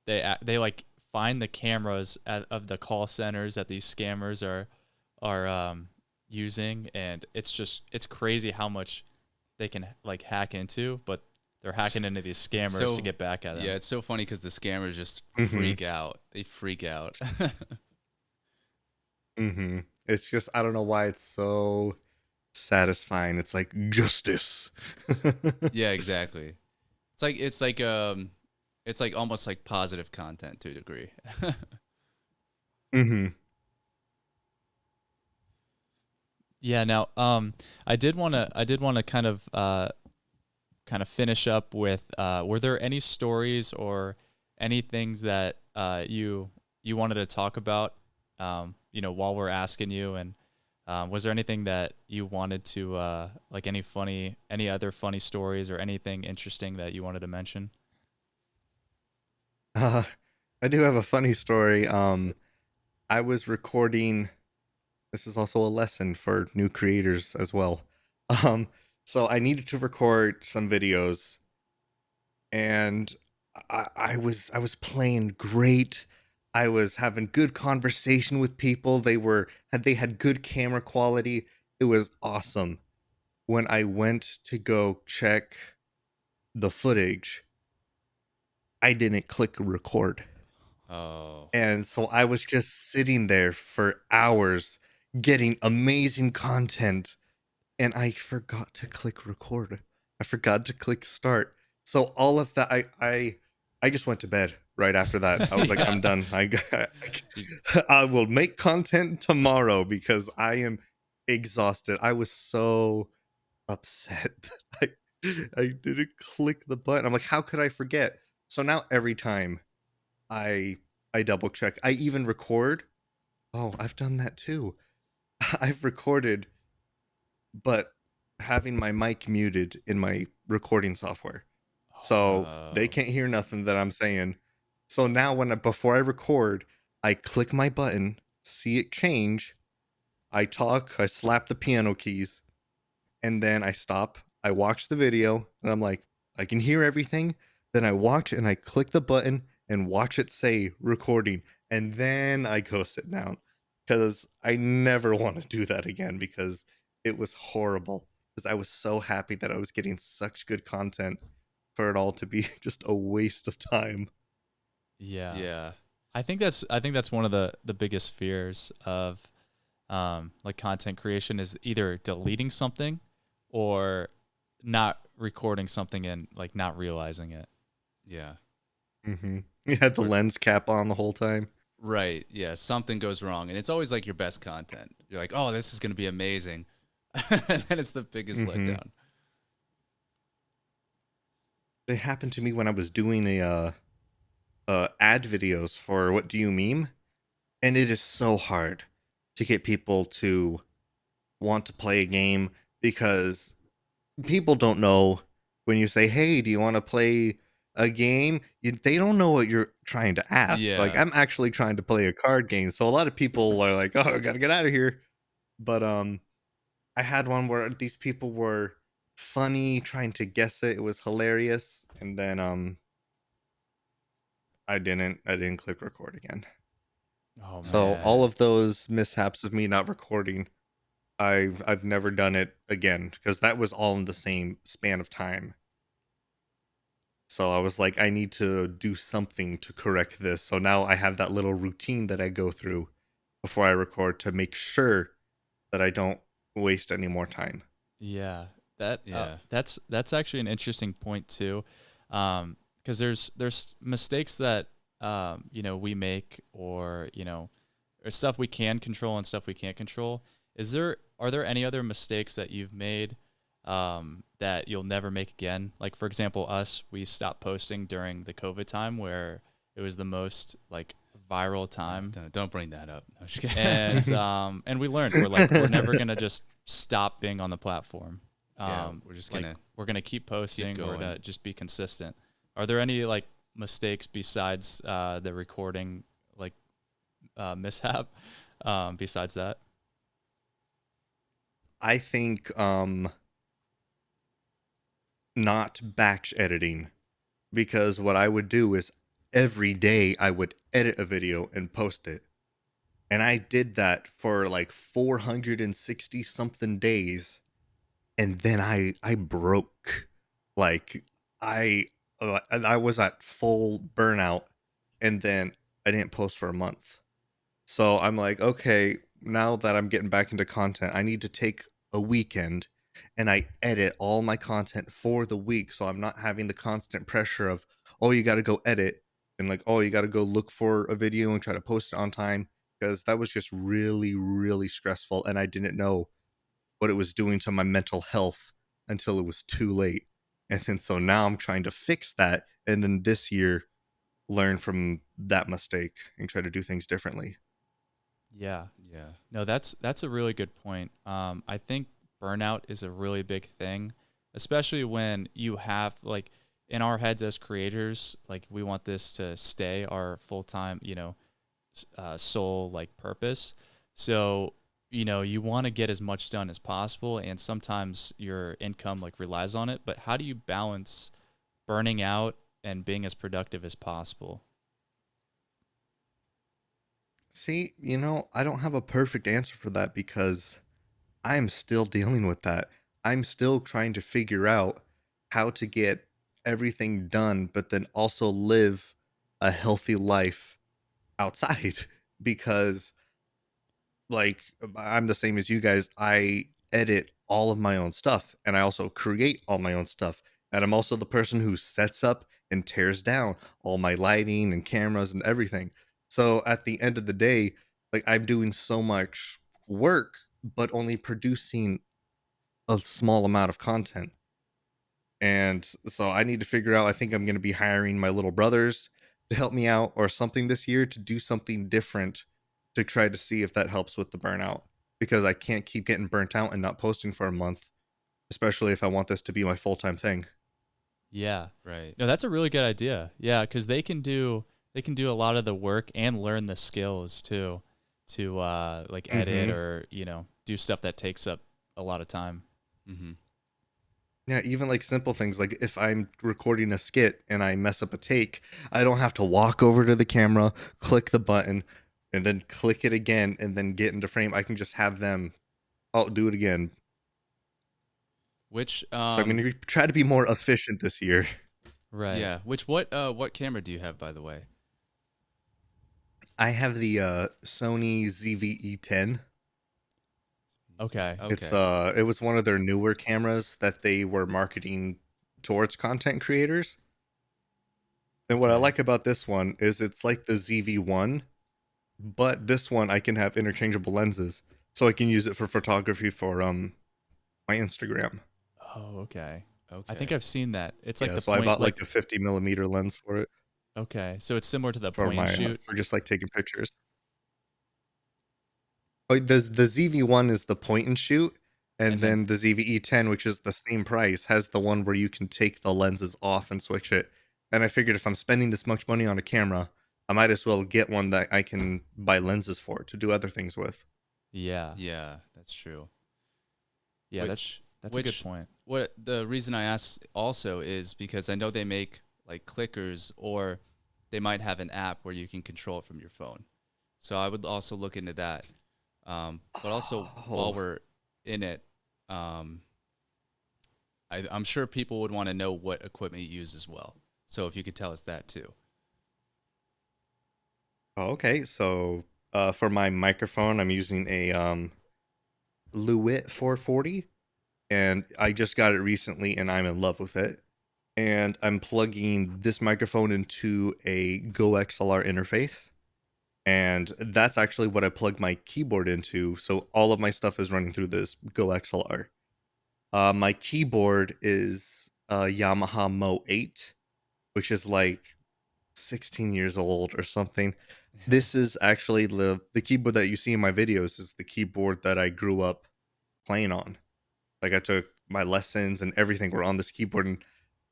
they like find the cameras of the call centers that these scammers are using, and it's crazy how much they can like hack into, but they're hacking into these scammers to get back at them. Yeah, it's so funny because the scammers just Mm-hmm. freak out. They freak out. Mm-hmm. It's just, I don't know why it's so satisfying. It's like justice. Yeah, exactly. It's like almost like positive content to a degree. Mm-hmm. Yeah. Now, I did want to kind of finish up with, were there any stories or any things that you wanted to talk about, while we're asking you, and was there anything that you wanted to like any other funny stories or anything interesting that you wanted to mention? Uh, I do have a funny story. I was recording. This is also a lesson for new creators as well. Um, so I needed to record some videos, and I was playing great. I was having good conversation with people. They had good camera quality. It was awesome. When I went to go check the footage, I didn't click record. Oh. And so I was just sitting there for hours getting amazing content, and I forgot to click record. I forgot to click start. So all of that, I just went to bed right after that. I was like, Yeah. I'm done. I will make content tomorrow because I am exhausted. I was so upset that I didn't click the button. I'm like, how could I forget? So now every time I I double check, I even record. Oh, I've done that too. I've recorded, but having my mic muted in my recording software. So they Oh. can't hear nothing that I'm saying. So now before I record, I click my button, see it change, I talk, I slap the piano keys, and then I stop. I watch the video, and I'm like, I can hear everything. Then I watch and I click the button and watch it say recording, and then I go sit down because I never want to do that again because it was horrible. Because I was so happy that I was getting such good content for it all to be just a waste of time. Yeah. Yeah. I think that's one of the biggest fears of like content creation is either deleting something or not recording something and like not realizing it. Yeah. Mm-hmm. You had the Or lens cap on the whole time. right. Yeah. Something goes wrong, and it's always like your best content. You're like, oh, this is gonna be amazing, and then it's the biggest Mm-hmm. letdown. They happened to me when I was doing a ad videos for What Do You Meme? And it is so hard to get people to want to play a game because people don't know when you say, "Hey, do you want to play a game?" They don't know what you're trying to ask. Like Yeah. I'm actually trying to play a card game, so a lot of people are like, "Oh, I gotta get out of here." But I had one where these people were funny, trying to guess it. It was hilarious, and then I didn't click record again. Oh So all man. of those mishaps of me not recording, I've never done it again because that was all in the same span of time. So I was like, I need to do something to correct this. So now I have that little routine that I go through before I record to make sure that I don't waste any more time. Yeah. That Yeah. that's actually an interesting point too. Because there's mistakes that we make, or or stuff we can control and stuff we can't control. Are there any other mistakes that you've made that you'll never make again? Like for example, we stopped posting during the COVID time where it was the most like viral time, Don't bring that up. No, I'm just kidding. and we learned we're never gonna just stop being on the platform. Yeah, we're just Like gonna we're gonna keep posting. We're going. gonna just be consistent. Are there any like mistakes besides the recording like mishap? Besides that? I think not batch editing, because what I would do is every day I would edit a video and post it. And I did that for like 460 something days. And then I broke. Like I was at full burnout, and then I didn't post for a month. So I'm like, okay, now that I'm getting back into content, I need to take a weekend and I edit all my content for the week, so I'm not having the constant pressure of, oh, you got to go edit, and like, oh, you got to go look for a video and try to post it on time, because that was just really, really stressful, and I didn't know what it was doing to my mental health until it was too late. And then so now I'm trying to fix that, and then this year learn from that mistake and try to do things differently. Yeah. Yeah. No, that's a really good point. I think burnout is a really big thing, especially when you have like in our heads as creators, like we want this to stay our full time, sole like purpose. So you want to get as much done as possible, and sometimes your income like relies on it. But how do you balance burning out and being as productive as possible? See, I don't have a perfect answer for that, because I'm still dealing with that. I'm still trying to figure out how to get everything done, but then also live a healthy life outside because like I'm the same as you guys. I edit all of my own stuff and I also create all my own stuff. And I'm also the person who sets up and tears down all my lighting and cameras and everything. So at the end of the day, like I'm doing so much work, but only producing a small amount of content. And so I need to figure out, I think I'm going to be hiring my little brothers to help me out or something this year to do something different to try to see if that helps with the burnout, because I can't keep getting burnt out and not posting for a month, especially if I want this to be my full-time thing. Yeah. Right. No, that's a really good idea. Yeah, because they can do a lot of the work and learn the skills too, to like edit Hmm. or do stuff that takes up a lot of time. Mm-hmm. Yeah, even like simple things like if I'm recording a skit and I mess up a take, I don't have to walk over to the camera, click the button, and then click it again and then get into frame. I can just have them, oh, do it again. Which So I'm going to try to be more efficient this year. Right. yeah. What camera do you have, by the way? I have the Sony ZV-E10. Okay. It's Okay. it was one of their newer cameras that they were marketing towards content creators. And what I Okay. like about this one is it's like the ZV-1, but this one I can have interchangeable lenses, so I can use it for photography for my Instagram. Oh, okay. I think Okay. I've seen that. It's like Yeah, the so I point, bought like like a 50 millimeter lens for it okay, so it's similar to the for point and my shoot. for just like taking pictures. Oh, the ZV-1 is the point and shoot, and And then then the ZV-E10, which is the same price, has the one where you can take the lenses off and switch it. And I figured if I'm spending this much money on a camera, I might as well get one that I can buy lenses for to do other things with. yeah, Yeah, that's true. yeah, Which, that's a good which, point. what the reason I ask also is because I know they make like clickers, or they might have an app where you can control it from your phone. So I would also look into that. But also while Oh, we're in it, um, I'm sure people would want to know what equipment you use as well. So if you could tell us that too. okay. So for my microphone, I'm using a Lewitt 440, and I just got it recently, and I'm in love with it. And I'm plugging this microphone into a Go XLR interface. And that's actually what I plug my keyboard into. So all of my stuff is running through this Go XLR. My keyboard is a Yamaha Mo 8, which is like 16 years old or something. This is actually the keyboard that you see in my videos is the keyboard that I grew up playing on. Like I took my lessons and everything were on this keyboard, and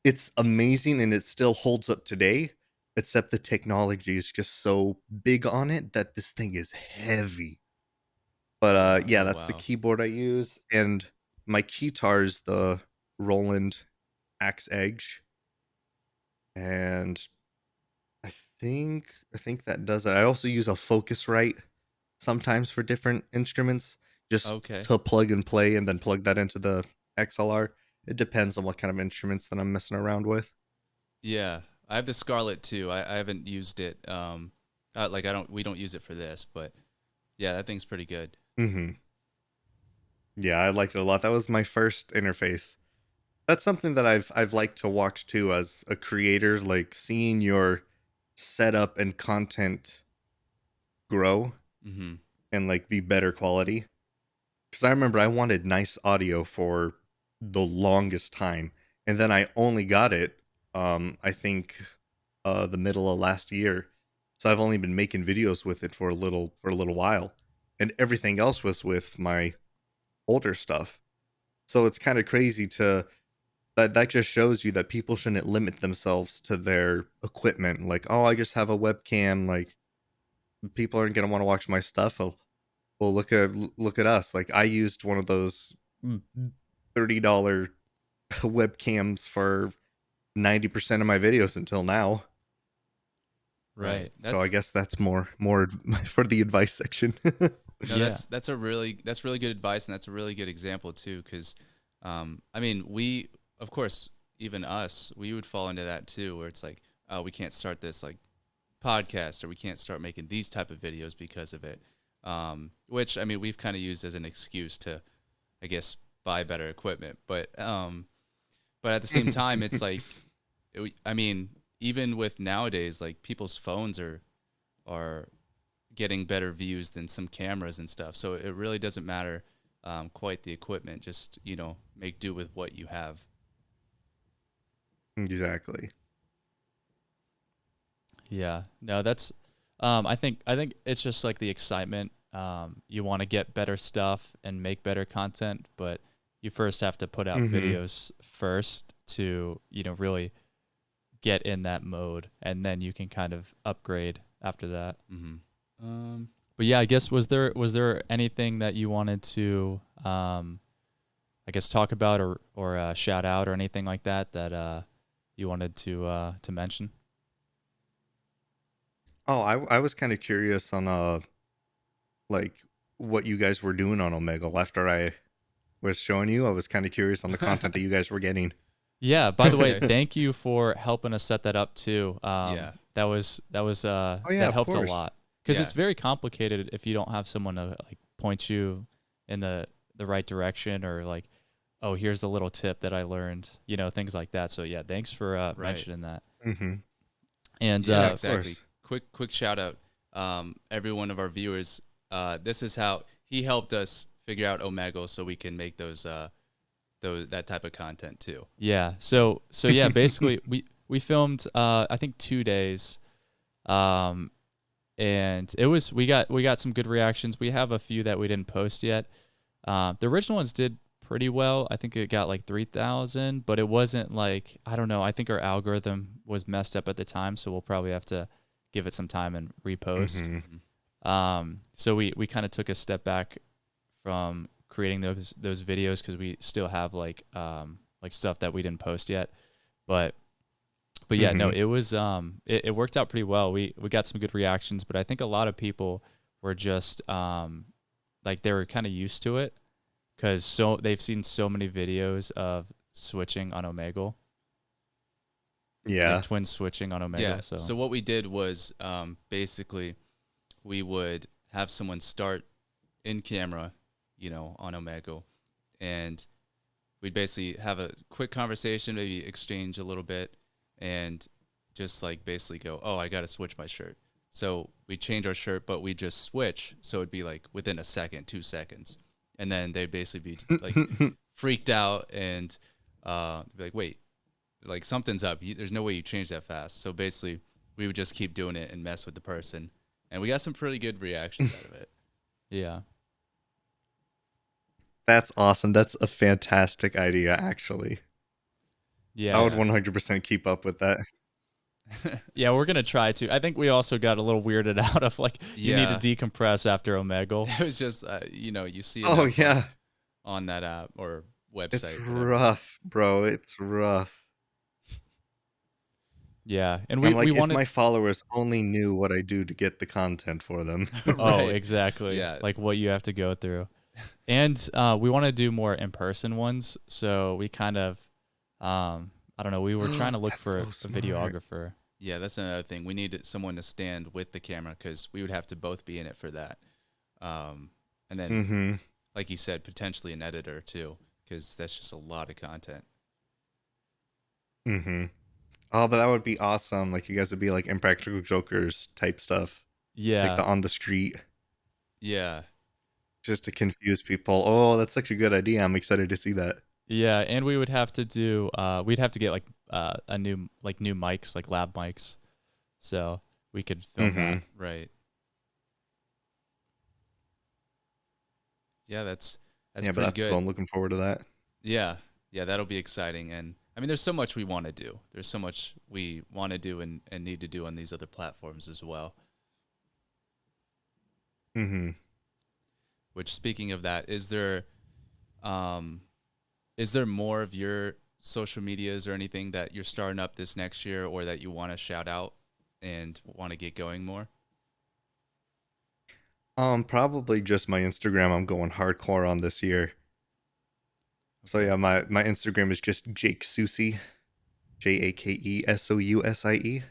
it's amazing and it still holds up today, except the technology is just so big on it that this thing is heavy. But Yeah. yeah, Oh that's the wow. keyboard I use, and my keytar is the Roland Axe Edge, and I think that does it. I also use a Focusrite sometimes for different instruments, just Okay. to plug and play, and then plug that into the XLR. It depends on what kind of instruments that I'm messing around with. Yeah, I have the Scarlet too. I haven't used it. Like we don't use it for this, but yeah, that thing's pretty good. hmm Yeah, I liked it a lot. That was my first interface. That's something that I've liked to watch too as a creator, like seeing your setup and content grow Mm-hmm. and like be better quality. Because I remember I wanted nice audio for the longest time, and then I only got it, I think, the middle of last year. So I've only been making videos with it for a little while, and everything else was with my older stuff. So it's kind of crazy to that just shows you that people shouldn't limit themselves to their equipment. Like, oh, I just have a webcam. Like, people aren't gonna want to watch my stuff. Well, look at us. Like, I used one of those $30 webcams for 90% of my videos until now. Right. So I guess that's more for the advice section. No, Yeah. that's really good advice, and that's a really good example too. Because, I mean, we of course, even us, we would fall into that too, where it's like, oh, we can't start this like podcast, or we can't start making these type of videos because of it. Which I mean, we've kind of used as an excuse to, I guess, buy better equipment. But at the same time, it's like, I mean, even with nowadays, like people's phones are getting better views than some cameras and stuff. So it really doesn't matter quite the equipment. Just, make do with what you have. Exactly. Yeah. No, that's I think it's just like the excitement. You want to get better stuff and make better content, but you first have to put out videos first to, really get in that mode, and then you can kind of upgrade after that. Mm-hmm. But yeah, I guess was there anything that you wanted to I guess talk about or shout out or anything like that you wanted to mention? Oh, I was kind of curious on like what you guys were doing on Omegle after I was showing you. I was kind of curious on the content that you guys were getting. Yeah. By the way, Okay. thank you for helping us set that up too. Yeah. That was Oh yeah, that of helped a course. lot because Yeah. it's very complicated if you don't have someone to like point you in the right direction, or like, oh, here's a little tip that I learned, things like that. So yeah, thanks for Right. mentioning that. Mm-hmm. And Yeah, of exactly. course. Quick shout out, every one of our viewers. This is how he helped us figure out Omegle, so we can make those that type of content too. yeah, so yeah, basically we filmed I think 2 days, and we got some good reactions. We have a few that we didn't post yet. The original ones did pretty well. I think it got like 3,000, but it wasn't like, I don't know. I think our algorithm was messed up at the time, so we'll probably have to give it some time and repost. So we kind of took a step back from creating those videos because we still have like stuff that we didn't post yet. But yeah, no, it was it worked out pretty well. We got some good reactions, but I think a lot of people were just like they were kind of used to it because they've seen so many videos of switching on Omegle. Yeah. Like twins switching on Omegle. Yeah. So So what we did was basically we would have someone start in camera, on Omegle, and we'd basically have a quick conversation, maybe exchange a little bit, and just like basically go, oh, I got to switch my shirt. So we change our shirt, but we just switch. So it'd be like within a second, 2 seconds. And then they'd basically be like freaked out and be like, wait, like something's up. There's no way you change that fast. So basically we would just keep doing it and mess with the person. And we got some pretty good reactions out of it. yeah. That's awesome. That's a fantastic idea, actually. Yeah. I would 100% keep up with that. Yeah, we're gonna try to. I think we also got a little weirded out of like you need Yeah. to decompress after Omegle. It was just, you see it Oh up yeah, on that app or website. it's whatever. rough, bro. It's rough. Yeah, and I'm we like, if wanted. my followers only knew what I do to get the content for them. Oh, Right. exactly. Yeah. Like what you have to go through. And we want to do more in-person ones, so we kind of, I don't know, we were trying to look That's for so a smart. videographer. Yeah, that's another thing. We need someone to stand with the camera because we would have to both be in it for that. And then, Mm-hmm. like you said, potentially an editor too, because that's just a lot of content. Mm-hmm. Oh, but that would be awesome. Like, you guys would be like Impractical Jokers type stuff. Like Yeah, the on the street, Yeah. just to confuse people. Oh, that's such a good idea. I'm excited to see that. yeah, and we would have to do, we'd have to get like a new mics, like lab mics, so we could film Mm-hmm. that. Right. Yeah, that's Yeah, but pretty that's good. cool. I'm looking forward to that. Yeah. Yeah, that'll be exciting. And I mean, there's so much we want to do. There's so much we want to do and need to do on these other platforms as well. Mm-hmm. Which, speaking of that, is there more of your social medias or anything that you're starting up this next year or that you want to shout out and want to get going more? Probably just my Instagram. I'm going hardcore on this year. So yeah, my Instagram is just Jake Sousie, JakeSousie,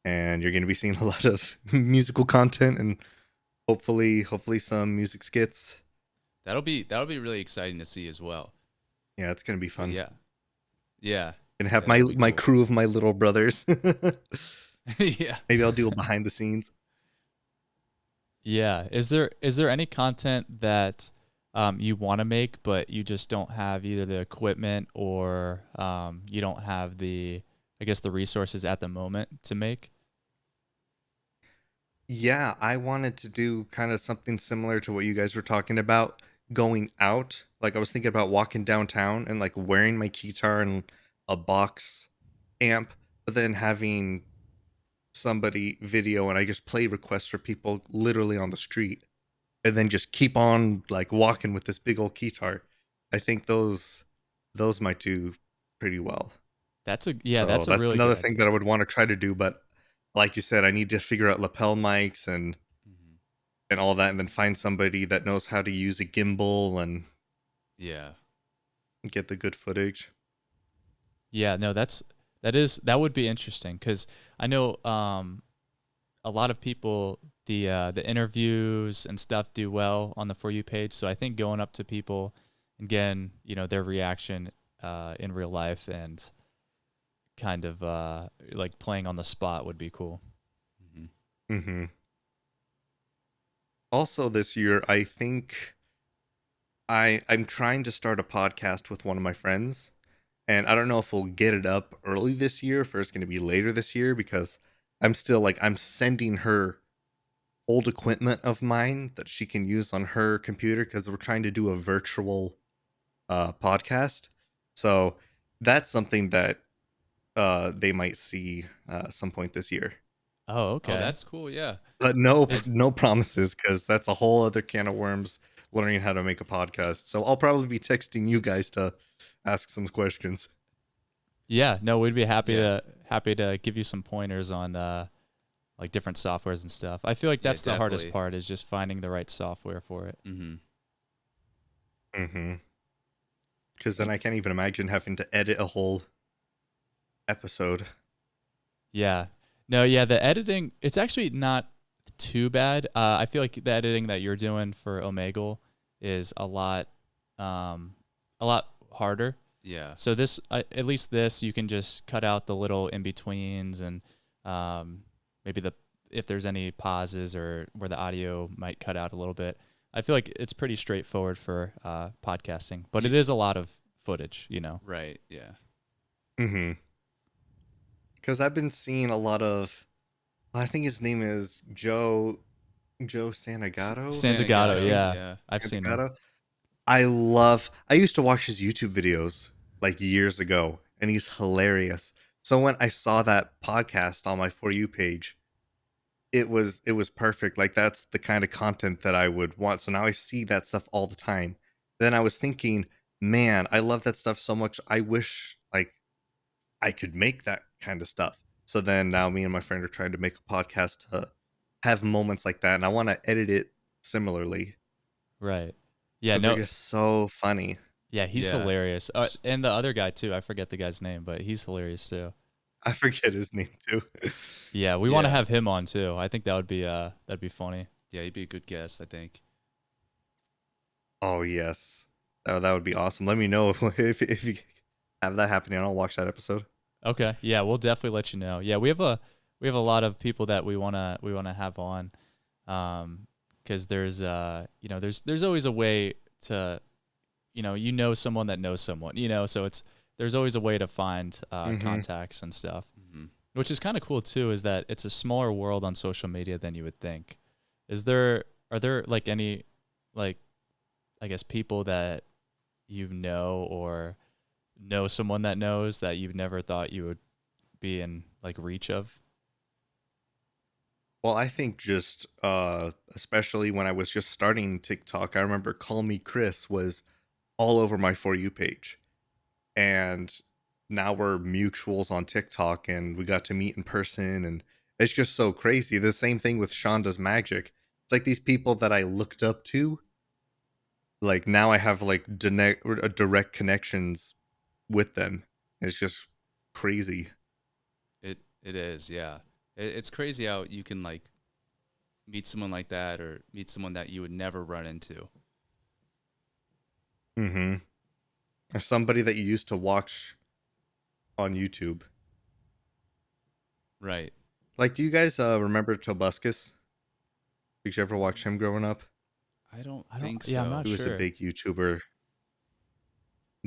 and you're gonna be seeing a lot of musical content and hopefully some music skits. That'll be really exciting to see as well. Yeah, it's gonna be But fun. yeah. Yeah. Gonna have Yeah, my that'll be my cool. crew of my little brothers. Yeah. Maybe I'll do a behind the scenes. Yeah, is there any content that you want to make, but you just don't have either the equipment or you don't have the, I guess, the resources at the moment to make? Yeah, I wanted to do kind of something similar to what you guys were talking about, going out. Like, I was thinking about walking downtown and like wearing my guitar and a box amp, but then having somebody video and I just play requests for people literally on the street and then just keep on like walking with this big old guitar. I think those might do pretty well. That's a So that's a that's really another good thing idea. that I would want to try to do, but like you said, I need to figure out lapel mics Mhm. and all that, and then find somebody that knows how to use a gimbal and Yeah. get the good footage. Yeah, no, that would be interesting because I know a lot of people the interviews and stuff do well on the For You page. So I think going up to people and getting, their reaction in real life and kind of like playing on the spot would be cool. Mhm. Mm-hmm. Also, this year, I think I'm trying to start a podcast with one of my friends, and I don't know if we'll get it up early this year, or it's going to be later this year, because I'm still like I'm sending her old equipment of mine that she can use on her computer because we're trying to do a virtual podcast. So that's something that they might see some point this year. Oh, okay. Oh, that's cool. Yeah. But no, Is- no promises because that's a whole other can of worms. Learning how to make a podcast. So I'll probably be texting you guys to ask some questions. Yeah, no, we'd be Yeah. happy to give you some pointers on like different softwares and stuff. I feel like Yeah, that's the hardest definitely. part is just finding the right software for it. Mhm. Mm-hmm. Because then I can't even imagine having to edit a whole episode. Yeah. No, yeah, the editing, it's actually not too bad. I feel like the editing that you're doing for Omegle is a lot harder. Yeah. So this, at least this, you can just cut out the little in betweens and maybe if there's any pauses or where the audio might cut out a little bit. I feel like it's pretty straightforward for podcasting, but it is a lot of footage, Right. Yeah. Mm-hmm. Because I've been seeing a lot of, I think his name is Joe Santagato. Santagato, yeah. Yeah. I've seen him. Santagato. I used to watch his YouTube videos like years ago, and he's hilarious. So when I saw that podcast on my For You page, it was perfect. Like, that's the kind of content that I would want. So now I see that stuff all the time. Then I was thinking, man, I love that stuff so much. I wish like I could make that kind of stuff. So then now me and my friend are trying to make a podcast to have moments like that, and I want to edit it similarly Right. Yeah. because they're No. just so funny. Yeah, he's Yeah. hilarious. And the other guy too. I forget the guy's name, but he's hilarious too. I forget his name too. Yeah, we want to Yeah. have him on too. I think that'd be funny. Yeah, he'd be a good guest, I think. Oh yes, that would be awesome. Let me know if you have that happening. I'll watch that episode. Okay. Yeah, we'll definitely let you know. Yeah, we have a lot of people that we wanna have on, because there's there's always a way to, someone that knows someone, so there's always a way to find contacts and stuff, which is kind of cool too. Is that it's a smaller world on social media than you would think. Are there like any, like, I guess, people that or know someone that knows that you've never thought you would be in like reach of? Well, I think just especially when I was just starting TikTok, I remember Call Me Chris was all over my For You page. And now we're mutuals on TikTok and we got to meet in person, and it's just so crazy. The same thing with Shonda's Magic. It's like these people that I looked up to, like now I have like direct connections with them. It's just crazy. It is, yeah. It's crazy how you can like meet someone like that or meet someone that you would never run into. Mm-hmm. Or somebody that you used to watch on YouTube. Right. Like, do you guys remember Tobuscus? Did you ever watch him growing up? I don't I don't- think so. yeah, I'm not He was sure. a big YouTuber.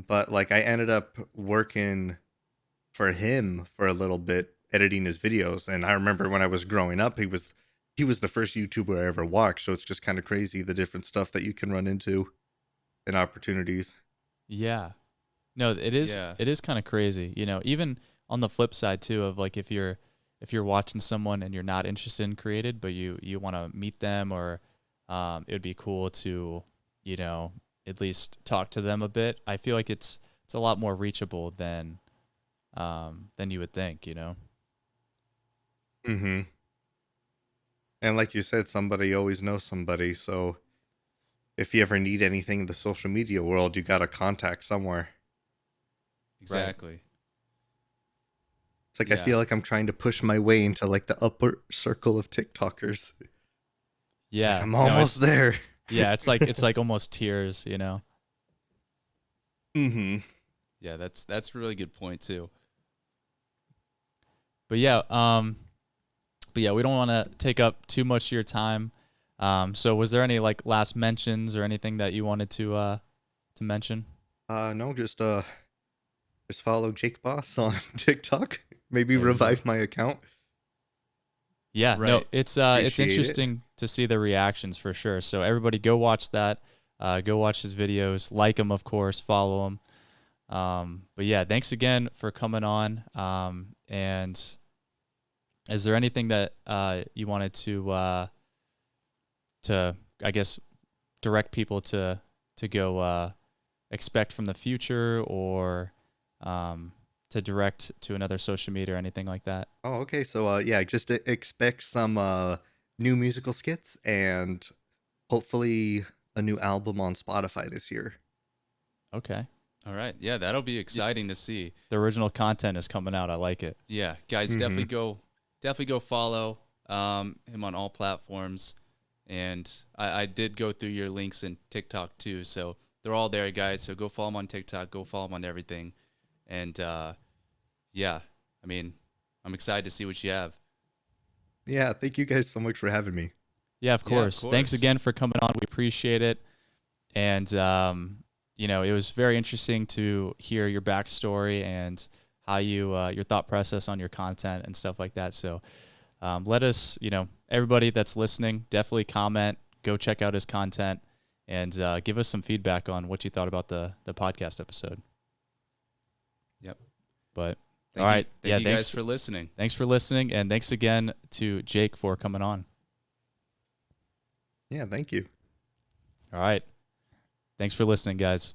But like I ended up working for him for a little bit, editing his videos. And I remember when I was growing up, he was the first YouTuber I ever watched. So it's just kind of crazy the different stuff that you can run into and opportunities. Yeah. No, it is. Yeah. It is kind of crazy. Even on the flip side too, of like if you're watching someone and you're not interested in created, but you want to meet them, or it would be cool to at least talk to them a bit. I feel like it's a lot more reachable than you would think. Mm-hmm. And like you said, somebody always knows somebody. So if you ever need anything in the social media world, you got to contact somewhere. Exactly. It's like I Yeah. feel like I'm trying to push my way into like the upper circle of TikTokers. It's Yeah. like I'm No, almost there. yeah. It's like almost tears. Mm-hmm. Yeah, that's a really good point too. But yeah. We don't want to take up too much of your time. So was there any like last mentions or anything that you wanted to mention? No, just follow Jake Boss on TikTok. Maybe There you go. revive my account. Yeah, no, Right. it's Appreciate it. interesting to see the reactions for sure. So everybody go watch that. Go watch his videos, like him, of course, follow him. But yeah, thanks again for coming on. And is there anything that you wanted to I guess direct people to go expect from the future, or to direct to another social media or anything like that? Oh, okay. So yeah, just expect some new musical skits and hopefully a new album on Spotify this year. Okay. All right. Yeah, that'll be exciting to see. The original content is coming out. I like it. Yeah, guys, definitely go follow him on all platforms. And I did go through your links in TikTok too, so they're all there, guys. So go follow him on TikTok, go follow him on everything. And yeah, I mean, I'm excited to see what you have. Yeah, thank you guys so much for having me. Yeah, of course. Thanks course. again for coming on. We appreciate it. And it was very interesting to hear your backstory and how your thought process on your content and stuff like that. So let us, everybody that's listening, definitely comment, go check out his content, and give us some feedback on what you thought about the podcast episode. Yep. But Thank all right. you Thanks guys for listening. Thanks for listening, and thanks again to Jake for coming on. Yeah, thank you. All right. Thanks for listening, guys.